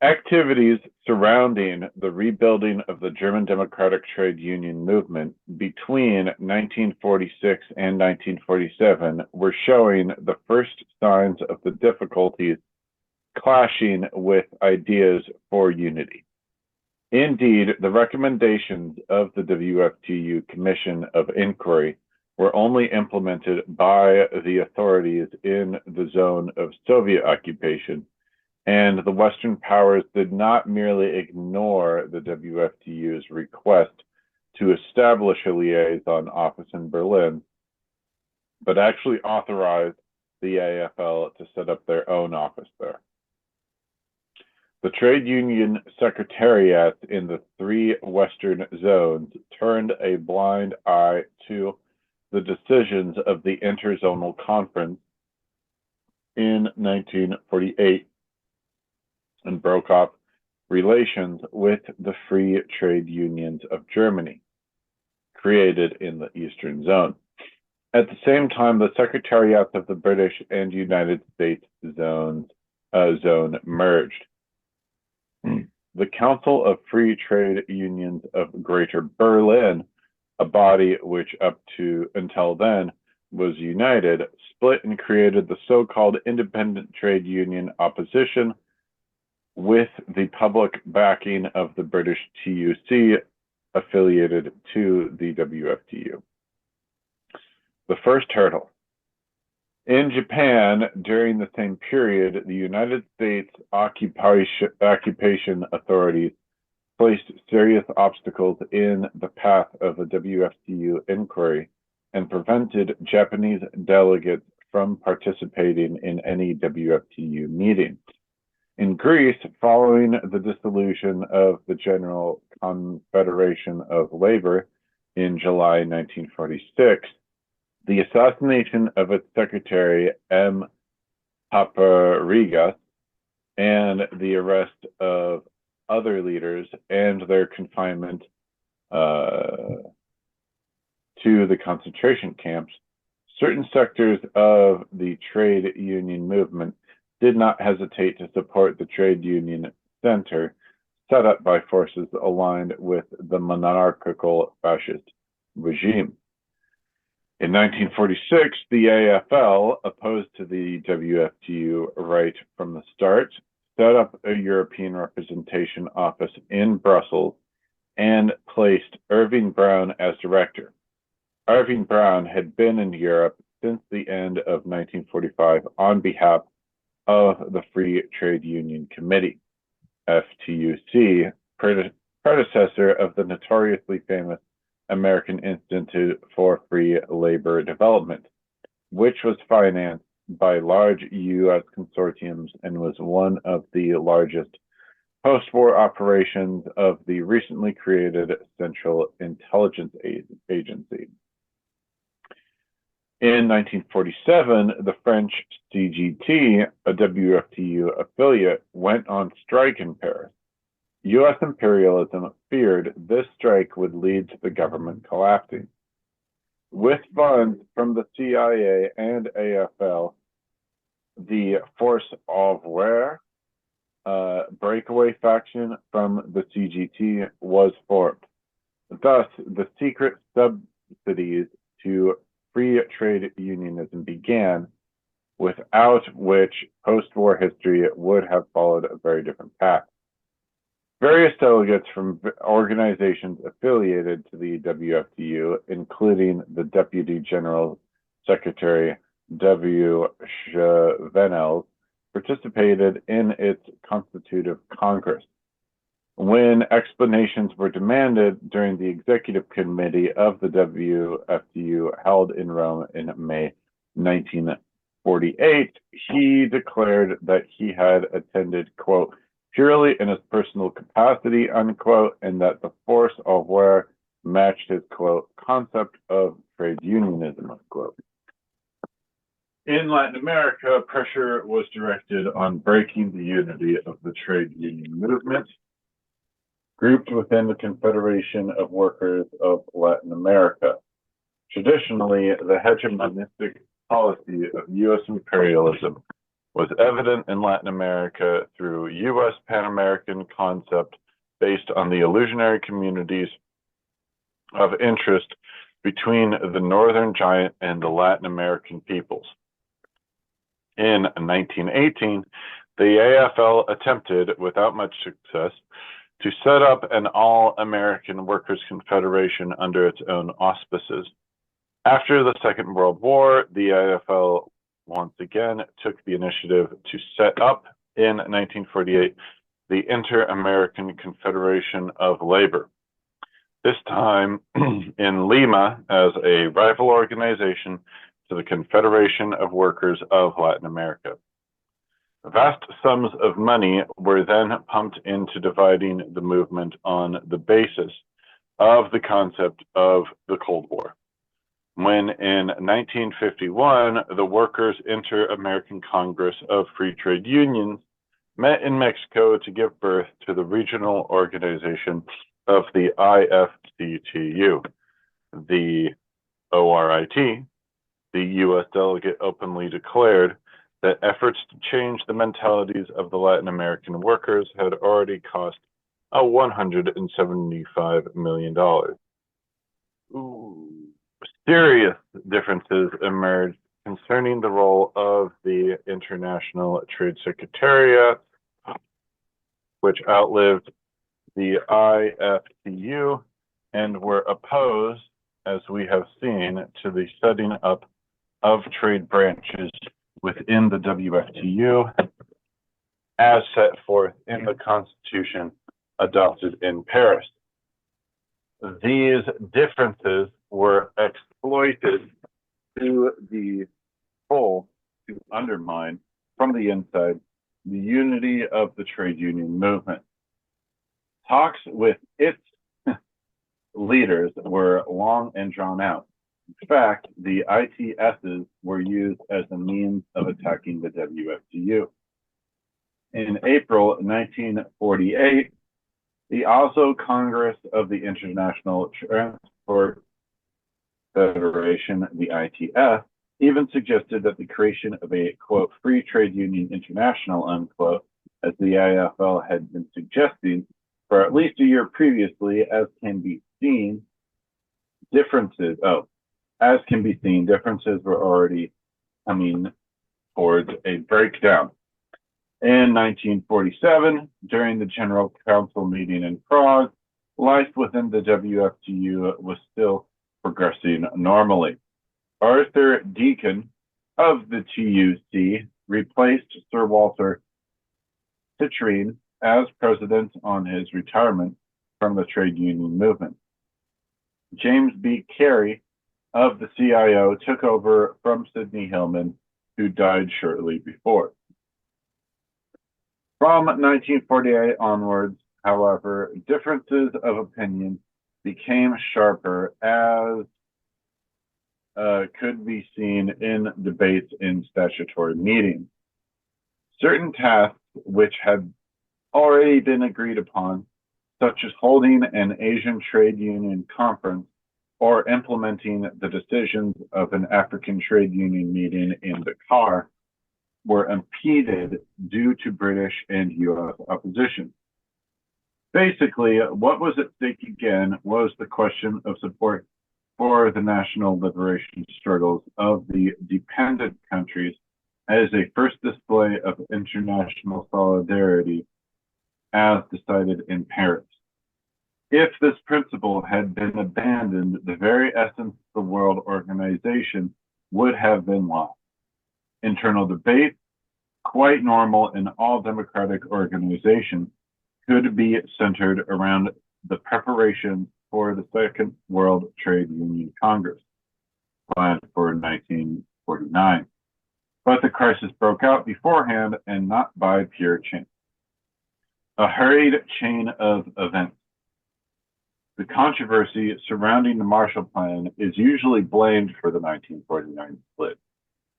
Speaker 5: Activities surrounding the rebuilding of the German Democratic Trade Union movement between 1946 and 1947 were showing the first signs of the difficulties clashing with ideas for unity. Indeed, the recommendations of the WFTU Commission of Inquiry were only implemented by the authorities in the zone of Soviet occupation, and the Western powers did not merely ignore the WFTU's request to establish a liaison office in Berlin, but actually authorized the AFL to set up their own office there. The trade union secretariat in the three Western zones turned a blind eye to the decisions of the Interzonal Conference in 1948 and broke off relations with the Free Trade Unions of Germany, created in the Eastern Zone. At the same time, the secretariats of the British and United States zone merged. The Council of Free Trade Unions of Greater Berlin, a body which up to until then was united, split and created the so-called Independent Trade Union Opposition with the public backing of the British TUC affiliated to the WFTU. The first hurdle. In Japan, during the same period, the United States occupation authorities placed serious obstacles in the path of the WFTU inquiry and prevented Japanese delegates from participating in any WFTU meeting. In Greece, following the dissolution of the General Confederation of Labor in July 1946, the assassination of its secretary, M. Paparigas, and the arrest of other leaders and their confinement to the concentration camps, certain sectors of the trade union movement did not hesitate to support the trade union center set up by forces aligned with the monarchical fascist regime. In 1946, the AFL, opposed to the WFTU right from the start, set up a European representation office in Brussels and placed Irving Brown as director. Irving Brown had been in Europe since the end of 1945 on behalf of the Free Trade Union Committee, FTUC, predecessor of the notoriously famous American Institute for Free Labor Development, which was financed by large U.S. consortiums and was one of the largest post-war operations of the recently created Central Intelligence Agency. In 1947, the French CGT, a WFTU affiliate, went on strike in Paris. U.S. imperialism feared this strike would lead to the government collapsing. With funds from the CIA and AFL, the Force Ouvrière, breakaway faction from the CGT, was formed. Thus, the secret subsidies to free trade unionism began without which post-war history would have followed a very different path. Various delegates from organizations affiliated to the WFTU, including the Deputy General Secretary W. Venels, participated in its constitutive Congress. When explanations were demanded during the executive committee of the WFTU held in Rome in May 1948, he declared that he had attended, quote, purely in his personal capacity, unquote, and that the force of where matched his, quote, concept of trade unionism, unquote. In Latin America, pressure was directed on breaking the unity of the trade union movement, grouped within the Confederation of Workers of Latin America. Traditionally, the hegemonistic policy of U.S. imperialism was evident in Latin America through U.S. Pan-American concept based on the illusionary communities of interest between the Northern Giant and the Latin American peoples. In 1918, the AFL attempted, without much success, to set up an all-American Workers' Confederation under its own auspices. After the Second World War, the AFL once again took the initiative to set up, in 1948, the Inter-American Confederation of Labor, this time in Lima as a rival organization to the Confederation of Workers of Latin America. Vast sums of money were then pumped into dividing the movement on the basis of the concept of the Cold War. When in 1951, the Workers' Inter-American Congress of Free Trade Unions met in Mexico to give birth to the regional organization of the IFCTU. The ORIT, the U.S. delegate openly declared that efforts to change the mentalities of the Latin American workers had already cost $175 million. Serious differences emerged concerning the role of the International Trade Secretariat, which outlived the IFTU and were opposed, as we have seen, to the setting up of trade branches within the WFTU as set forth in the Constitution adopted in Paris. These differences were exploited to the full to undermine from the inside the unity of the trade union movement. Talks with its leaders were long and drawn out. In fact, the ITSs were used as a means of attacking the WFTU. In April 1948, the Oslo Congress of the International Transport Federation, the ITF, even suggested that the creation of a, quote, free trade union international, unquote, as the IFL had been suggesting for at least a year previously, as can be seen, differences were already coming towards a breakdown. In 1947, during the General Council meeting in Prague, life within the WFTU was still progressing normally. Arthur Deacon of the TUC replaced Sir Walter Citrine as president on his retirement from the trade union movement. James B. Carey of the CIO took over from Sidney Hillman, who died shortly before. From 1948 onwards, however, differences of opinion became sharper, as could be seen in debates in statutory meetings. Certain tasks which had already been agreed upon, such as holding an Asian trade union conference or implementing the decisions of an African trade union meeting in Dakar, were impeded due to British and U.S. opposition. Basically, what was at stake again was the question of support for the national liberation struggles of the dependent countries as a first display of international solidarity as decided in Paris. If this principle had been abandoned, the very essence of the World Organization would have been lost. Internal debate, quite normal in all democratic organizations, could be centered around the preparation for the Second World Trade Union Congress, planned for 1949. But the crisis broke out beforehand and not by pure chance. A hurried chain of events. The controversy surrounding the Marshall Plan is usually blamed for the 1949 split.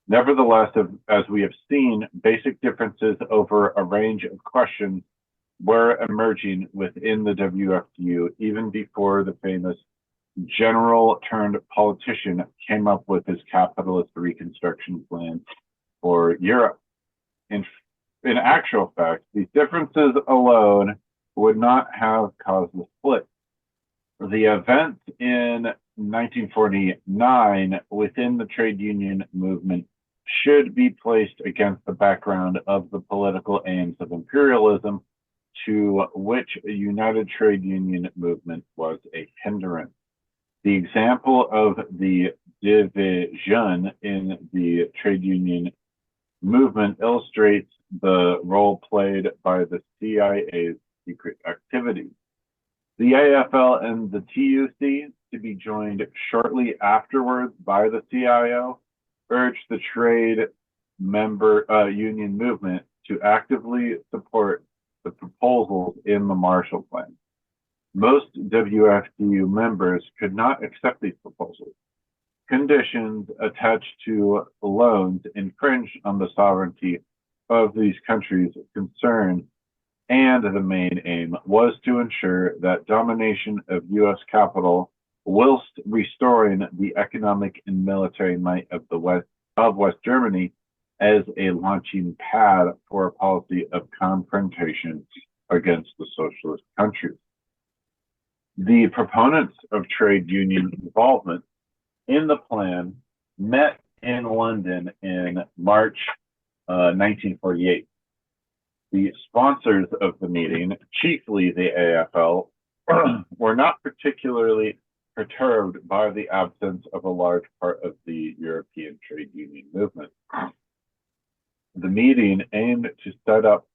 Speaker 5: Nevertheless, as we have seen, basic differences over a range of questions were emerging within the WFTU even before the famous general turned politician came up with his capitalist reconstruction plan for Europe. In actual fact, these differences alone would not have caused the split. The events in 1949 within the trade union movement should be placed against the background of the political aims of imperialism, to which a united trade union movement was a hindrance. The example of the division in the trade union movement illustrates the role played by the CIA's secret activities. The AFL and the TUC, to be joined shortly afterwards by the CIO, urged the trade union movement to actively support the proposals in the Marshall Plan. Most WFTU members could not accept these proposals. Conditions attached to loans infringed on the sovereignty of these countries concerned, and the main aim was to ensure that domination of U.S. capital whilst restoring the economic and military might of West Germany as a launching pad for a policy of confrontation against the socialist countries. The proponents of trade union involvement in the plan met in London in March 1948. The sponsors of the meeting, chiefly the AFL, were not particularly perturbed by the absence of a large part of the European trade union movement. The meeting aimed to set up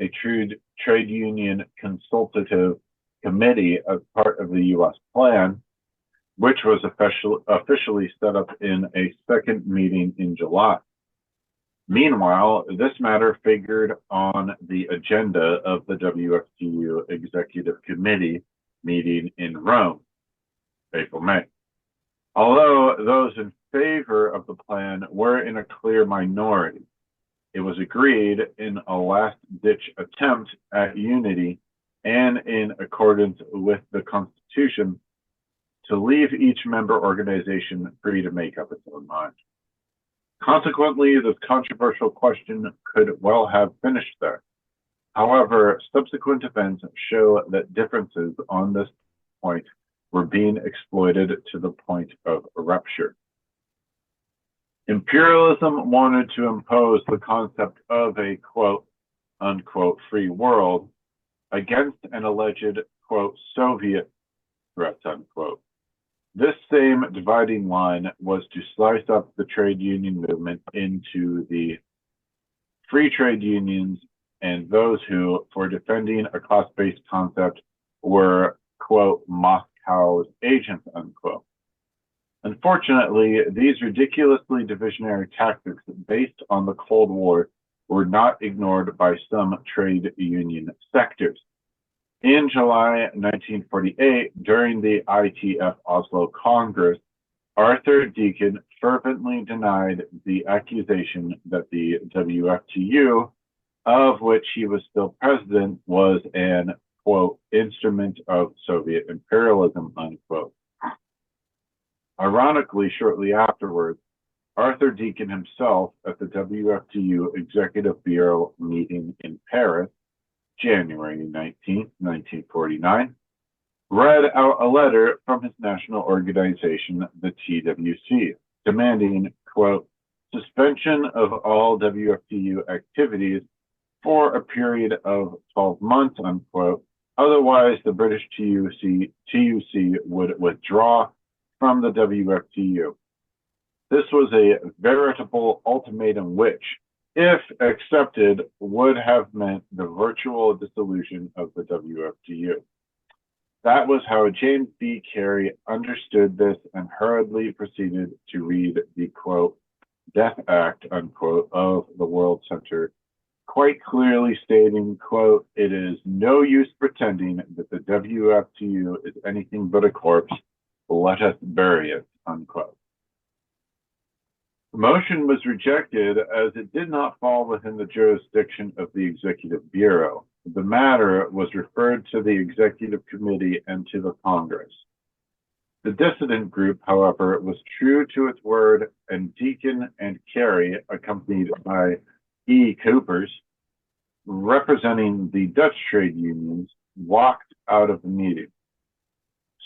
Speaker 5: a trade union consultative committee as part of the U.S. plan, which was officially set up in a second meeting in July. Meanwhile, this matter figured on the agenda of the WFTU Executive Committee meeting in Rome, April-May. Although those in favor of the plan were in a clear minority, it was agreed in a last-ditch attempt at unity and in accordance with the Constitution to leave each member organization free to make up its own mind. Consequently, this controversial question could well have finished there. However, subsequent events show that differences on this point were being exploited to the point of rupture. Imperialism wanted to impose the concept of a quote unquote free world against an alleged quote Soviet threat unquote. This same dividing line was to slice up the trade union movement into the free trade unions and those who, for defending a class-based concept, were, quote, Moscow's agents, unquote. Unfortunately, these ridiculously divisionary tactics based on the Cold War were not ignored by some trade union sectors. In July 1948, during the ITF Oslo Congress, Arthur Deakin fervently denied the accusation that the WFTU, of which he was still president, was an, quote, instrument of Soviet imperialism, unquote. Ironically, shortly afterwards, Arthur Deakin himself, at the WFTU Executive Bureau meeting in Paris, January 19, 1949, read out a letter from his national organization, the TWC, demanding, quote, suspension of all WFTU activities for a period of 12 months, unquote. Otherwise, the British TUC would withdraw from the WFTU. This was a veritable ultimatum which, if accepted, would have meant the virtual dissolution of the WFTU. That was how James B. Carey understood this and hurriedly proceeded to read the, quote, Death Act, unquote, of the World Center, quite clearly stating, quote, it is no use pretending that the WFTU is anything but a corpse. Let us bury it, unquote. The motion was rejected as it did not fall within the jurisdiction of the Executive Bureau. The matter was referred to the Executive Committee and to the Congress. The dissident group, however, was true to its word, and Deacon and Carey, accompanied by E. Coopers, representing the Dutch trade unions, walked out of the meeting.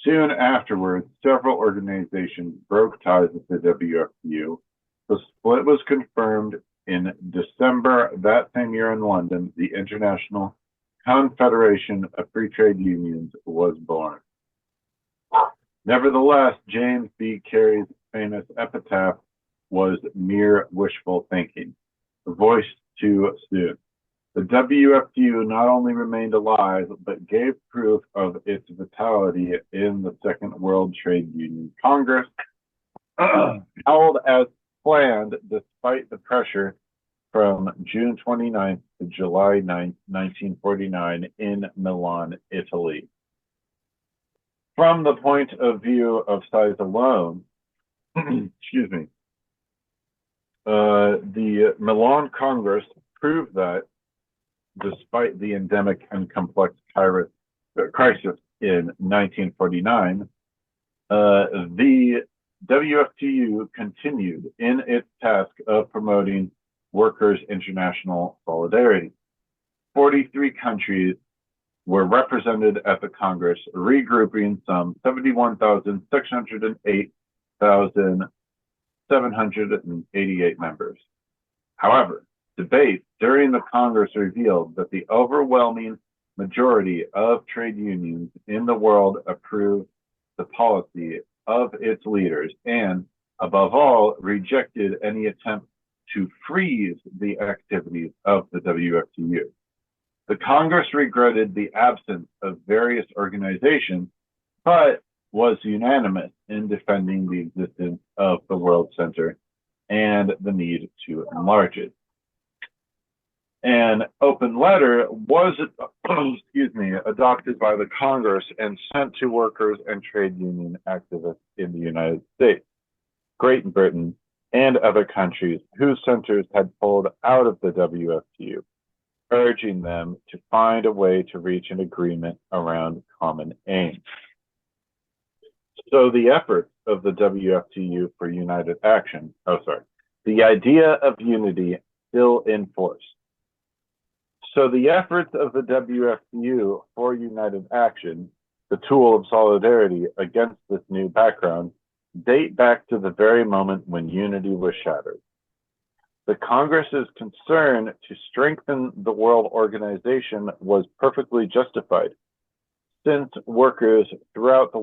Speaker 5: Soon afterwards, several organizations broke ties with the WFTU. The split was confirmed in December that same year in London. The International Confederation of Free Trade Unions was born. Nevertheless, James B. Carey's famous epitaph was mere wishful thinking, voiced too soon. The WFTU not only remained alive, but gave proof of its vitality in the Second World Trade Union Congress, held as planned despite the pressure from June 29th to July 9th, 1949 in Milan, Italy. From the point of view of size alone, excuse me, the Milan Congress proved that despite the endemic and complex crisis in 1949, the WFTU continued in its task of promoting workers' international solidarity. 43 countries were represented at the Congress, regrouping some 71,608,788 members. However, debate during the Congress revealed that the overwhelming majority of trade unions in the world approved the policy of its leaders and, above all, rejected any attempt to freeze the activities of the WFTU. The Congress regretted the absence of various organizations, but was unanimous in defending the existence of the World Center and the need to enlarge it. An open letter was, adopted by the Congress and sent to workers and trade union activists in the United States, Great Britain, and other countries whose centers had pulled out of the WFTU, urging them to find a way to reach an agreement around common aims. So the efforts of the WFTU for united action, the idea of unity still in force. So the efforts of the WFTU for united action, the tool of solidarity against this new background, date back to the very moment when unity was shattered. The Congress's concern to strengthen the world organization was perfectly justified, since workers throughout the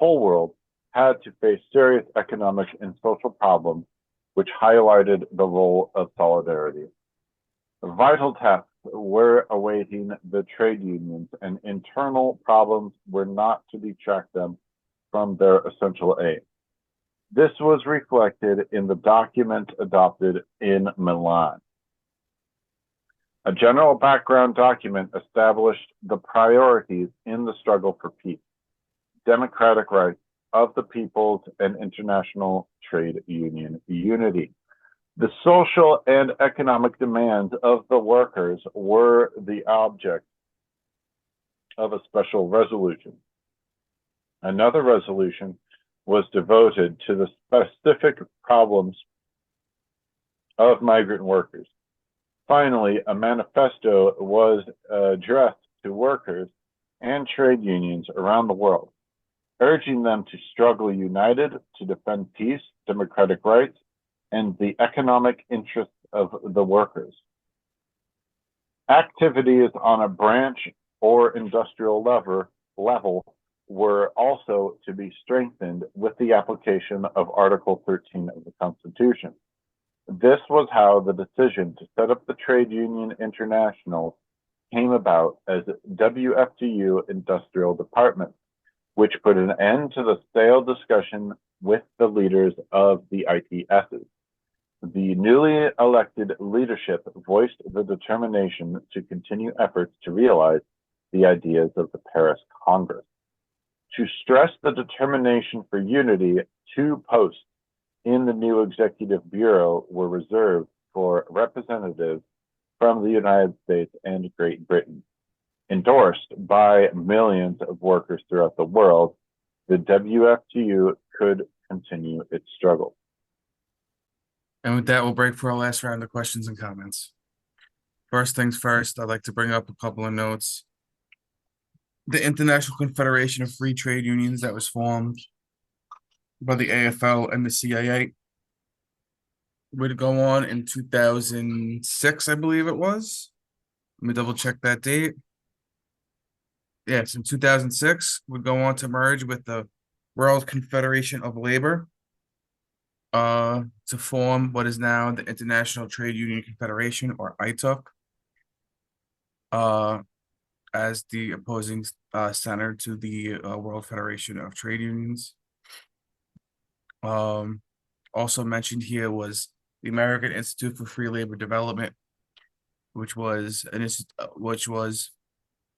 Speaker 5: whole world, had to face serious economic and social problems, which highlighted the role of solidarity. Vital tasks were awaiting the trade unions, and internal problems were not to detract them from their essential aim. This was reflected in the document adopted in Milan. A general background document established the priorities in the struggle for peace, democratic rights of the peoples, and international trade union unity. The social and economic demands of the workers were the object of a special resolution. Another resolution was devoted to the specific problems of migrant workers. Finally, a manifesto was addressed to workers and trade unions around the world, urging them to struggle united to defend peace, democratic rights, and the economic interests of the workers. Activities on a branch or industrial level were also to be strengthened with the application of Article 13 of the Constitution. This was how the decision to set up the Trade Union International came about as WFTU Industrial Department, which put an end to the stale discussion with the leaders of the ITSs. The newly elected leadership voiced the determination to continue efforts to realize the ideas of the Paris Congress. To stress the determination for unity, 2 posts in the new executive bureau were reserved for representatives from the United States and Great Britain. Endorsed by millions of workers throughout the world, the WFTU could continue its struggle.
Speaker 3: And with that, we'll break for our last round of questions and comments. First things first, I'd like to bring up a couple of notes. The International Confederation of Free Trade Unions that was formed by the AFL and the CIA would go on in 2006, I believe it was. Let me double check that date. Yes, in 2006, would go on to merge with the World Confederation of Labor to form what is now the International Trade Union Confederation, or ITUC, as the opposing center to the World Federation of Trade Unions. Also mentioned here was the American Institute for Free Labor Development, which was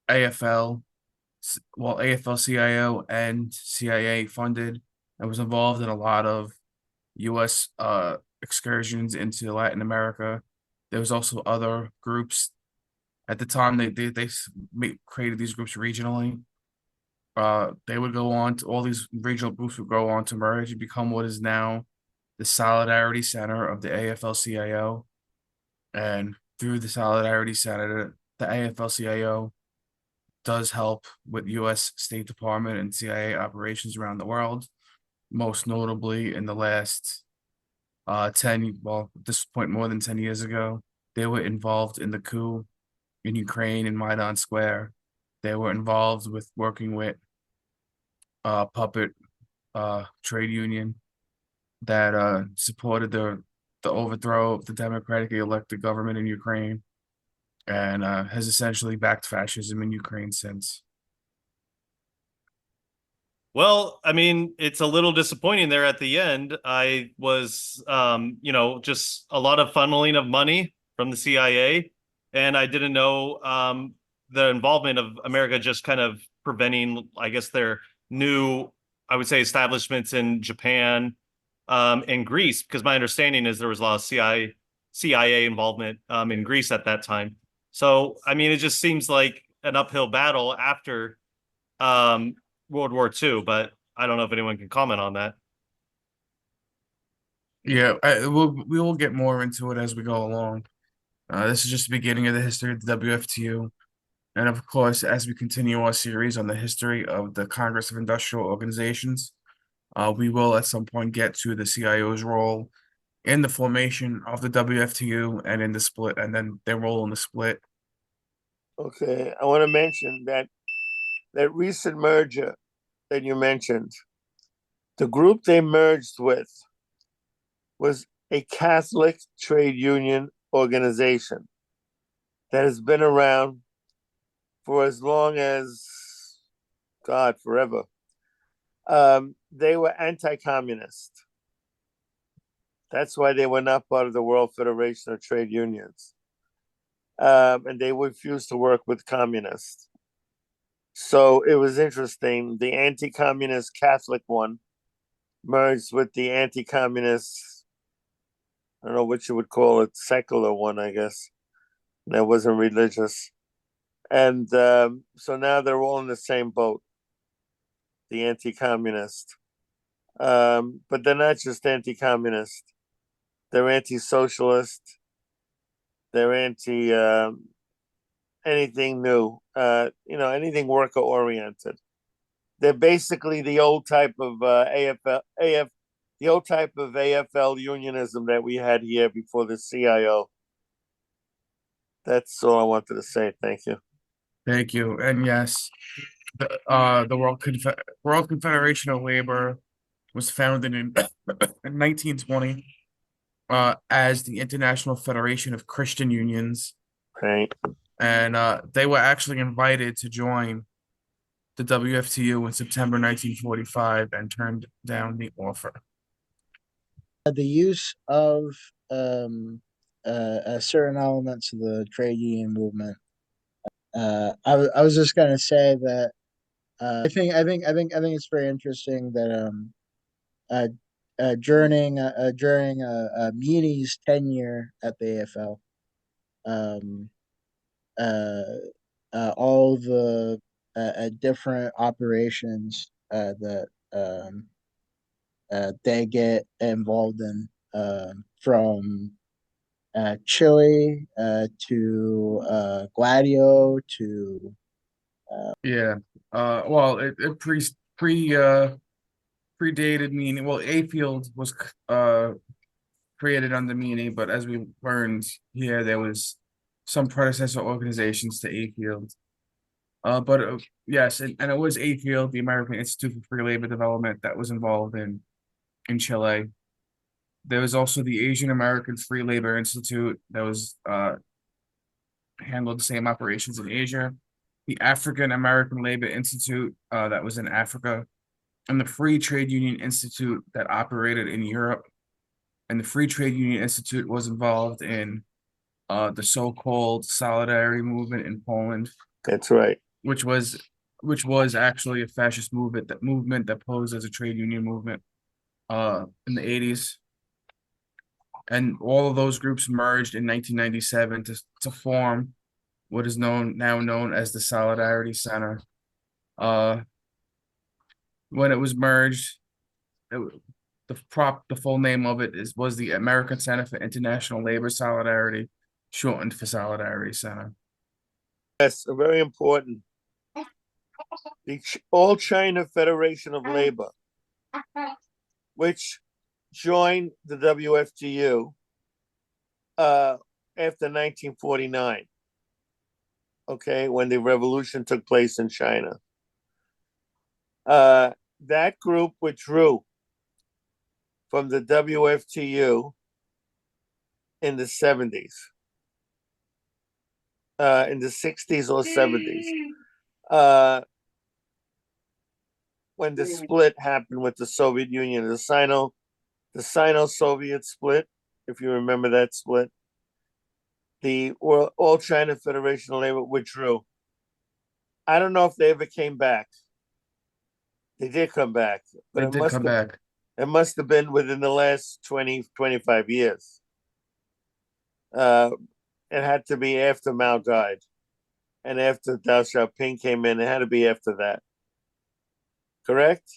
Speaker 3: AFL, AFL-CIO and CIA funded, and was involved in a lot of U.S. excursions into Latin America. There was also other groups at the time. They created these groups regionally. They would go on to, all these regional groups would go on to merge and become what is now the Solidarity Center of the AFL-CIO. And through the Solidarity Center, the AFL-CIO does help with U.S. State Department and CIA operations around the world, most notably in the last at this point, more than 10 years ago. They were involved in the coup in Ukraine in Maidan Square. They were involved with working with puppet trade union that supported the overthrow of the democratically elected government in Ukraine, and has essentially backed fascism in Ukraine since.
Speaker 2: Well, I mean, it's a little disappointing there at the end. I was, just a lot of funneling of money from the CIA, and I didn't know the involvement of America just kind of preventing, I guess, their new, I would say, establishments in Japan and Greece, because my understanding is there was a lot of CIA involvement in Greece at that time. So, I mean, it just seems like an uphill battle after World War II, but I don't know if anyone can comment on that.
Speaker 3: Yeah, we will get more into it as we go along. This is just the beginning of the history of the WFTU. And of course, as we continue our series on the history of the Congress of Industrial Organizations, we will at some point get to the CIO's role in the formation of the WFTU and in the split, and then their role in the split.
Speaker 4: Okay, I want to mention that recent merger that you mentioned, the group they merged with was a Catholic trade union organization that has been around for as long as, God, forever. They were anti-communist. That's why they were not part of the World Federation of Trade Unions. And they refused to work with communists. So it was interesting. The anti-communist Catholic one merged with the anti-communist, I don't know what you would call it, secular one, I guess. That wasn't religious. And so now they're all in the same boat, the anti-communist. But they're not just anti-communist. They're anti-socialist. They're anti anything new, anything worker oriented. They're basically the old type of the old type of AFL unionism that we had here before the CIO. That's all I wanted to say. Thank you.
Speaker 3: Thank you. And yes, the World Confederation of Labor was founded in 1920 as the International Federation of Christian Unions,
Speaker 4: Right.
Speaker 3: and they were actually invited to join the WFTU in September 1945 and turned down the offer.
Speaker 11: The use of certain elements of the trade union movement. I was just gonna say that I think it's very interesting that uh, during Muni's tenure at the AFL, um, uh, all the different operations that they get involved in, from Chile to Gladio to
Speaker 3: Yeah. Well, it predated Meany. Well, A-Field was created under Meany, but as we learned here, there was some predecessor organizations to A-Field. But yes, and it was A-Field, the American Institute for Free Labor Development, that was involved in Chile. There was also the Asian American Free Labor Institute that was handled the same operations in Asia. The African American Labor Institute that was in Africa, and the Free Trade Union Institute that operated in Europe. And the Free Trade Union Institute was involved in the so-called Solidarity movement in Poland,
Speaker 4: That's right.
Speaker 3: which was actually a fascist movement that posed as a trade union movement in the 80s. And all of those groups merged in 1997 to form what is now known as the Solidarity Center. When it was merged, the full name of it was the American Center for International Labor Solidarity, shortened for Solidarity Center.
Speaker 4: Yes, very important. The All China Federation of Labor, which joined the WFTU after 1949. Okay, when the revolution took place in China. That group withdrew from the WFTU in the 70s, in the 60s or 70s, when the split happened with the Soviet Union, the Sino-Soviet split, if you remember that split. The All China Federation of Labor withdrew. I don't know if they ever came back. They did come back, but
Speaker 3: They did come back.
Speaker 4: It must have been within the last 20, 25 years. It had to be after Mao died. And after Deng Xiaoping came in, it had to be after that. Correct?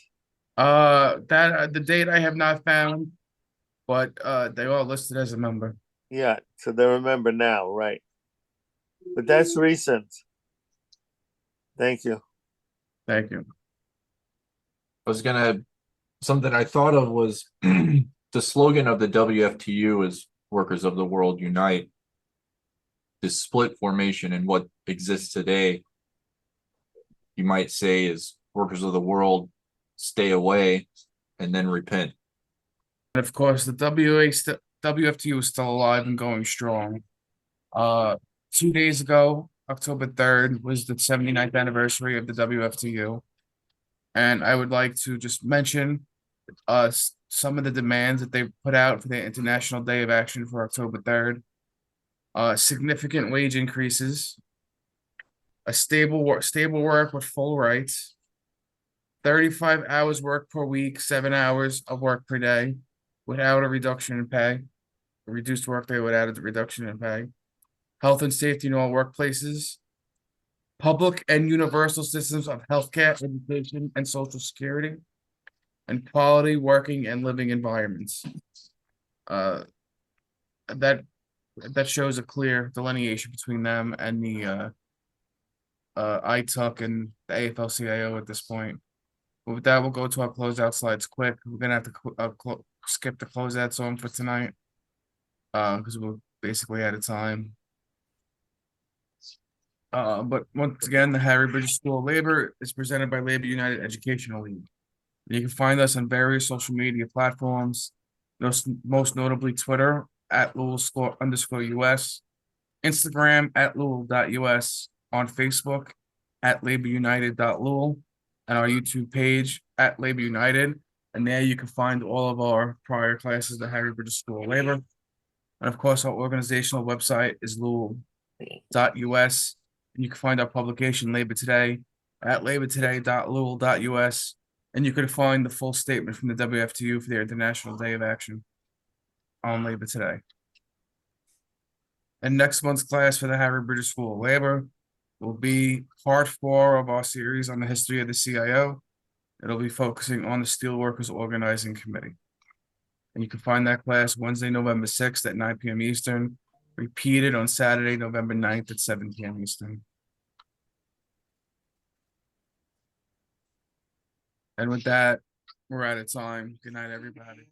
Speaker 3: That the date I have not found, but they are listed as a member.
Speaker 4: Yeah, so they remember now, right? But that's recent. Thank you.
Speaker 3: Thank you.
Speaker 1: Something I thought of was the slogan of the WFTU is Workers of the World Unite. This split formation and what exists today, you might say, is Workers of the World stay away and then repent.
Speaker 3: And of course, the WFTU is still alive and going strong. 2 days ago, October 3rd, was the 79th anniversary of the WFTU. And I would like to just mention some of the demands that they put out for the International Day of Action for October 3rd. Significant wage increases, a stable work with full rights, 35 hours work per week, 7 hours of work per day without a reduction in pay, a reduced workday without a reduction in pay, health and safety in all workplaces, public and universal systems of healthcare, education, and social security, and quality working and living environments. That shows a clear delineation between them and the ITUC and the AFL-CIO at this point. But with that, we'll go to our closeout slides quick. We're gonna have to skip the closeout song for tonight. Because we're basically out of time. But once again, the Harry Bridges School of Labor is presented by Labor United Educational League. You can find us on various social media platforms, most notably Twitter at Louisville_US, Instagram at Louisville.us, on Facebook at LaborUnited.Louisville, and our YouTube page at Labor United. And there you can find all of our prior classes at Harry Bridges School of Labor. And of course, our organizational website is Louisville.us. And you can find our publication Labor Today at labortoday.louisville.us. And you can find the full statement from the WFTU for their International Day of Action on Labor Today. And next month's class for the Harry Bridges School of Labor will be part 4 of our series on the history of the CIO. It'll be focusing on the Steelworkers Organizing Committee. And you can find that class Wednesday, November 6th at 9 p.m. Eastern, repeated on Saturday, November 9th at 7 p.m. Eastern. And with that, we're out of time. Good night, everybody.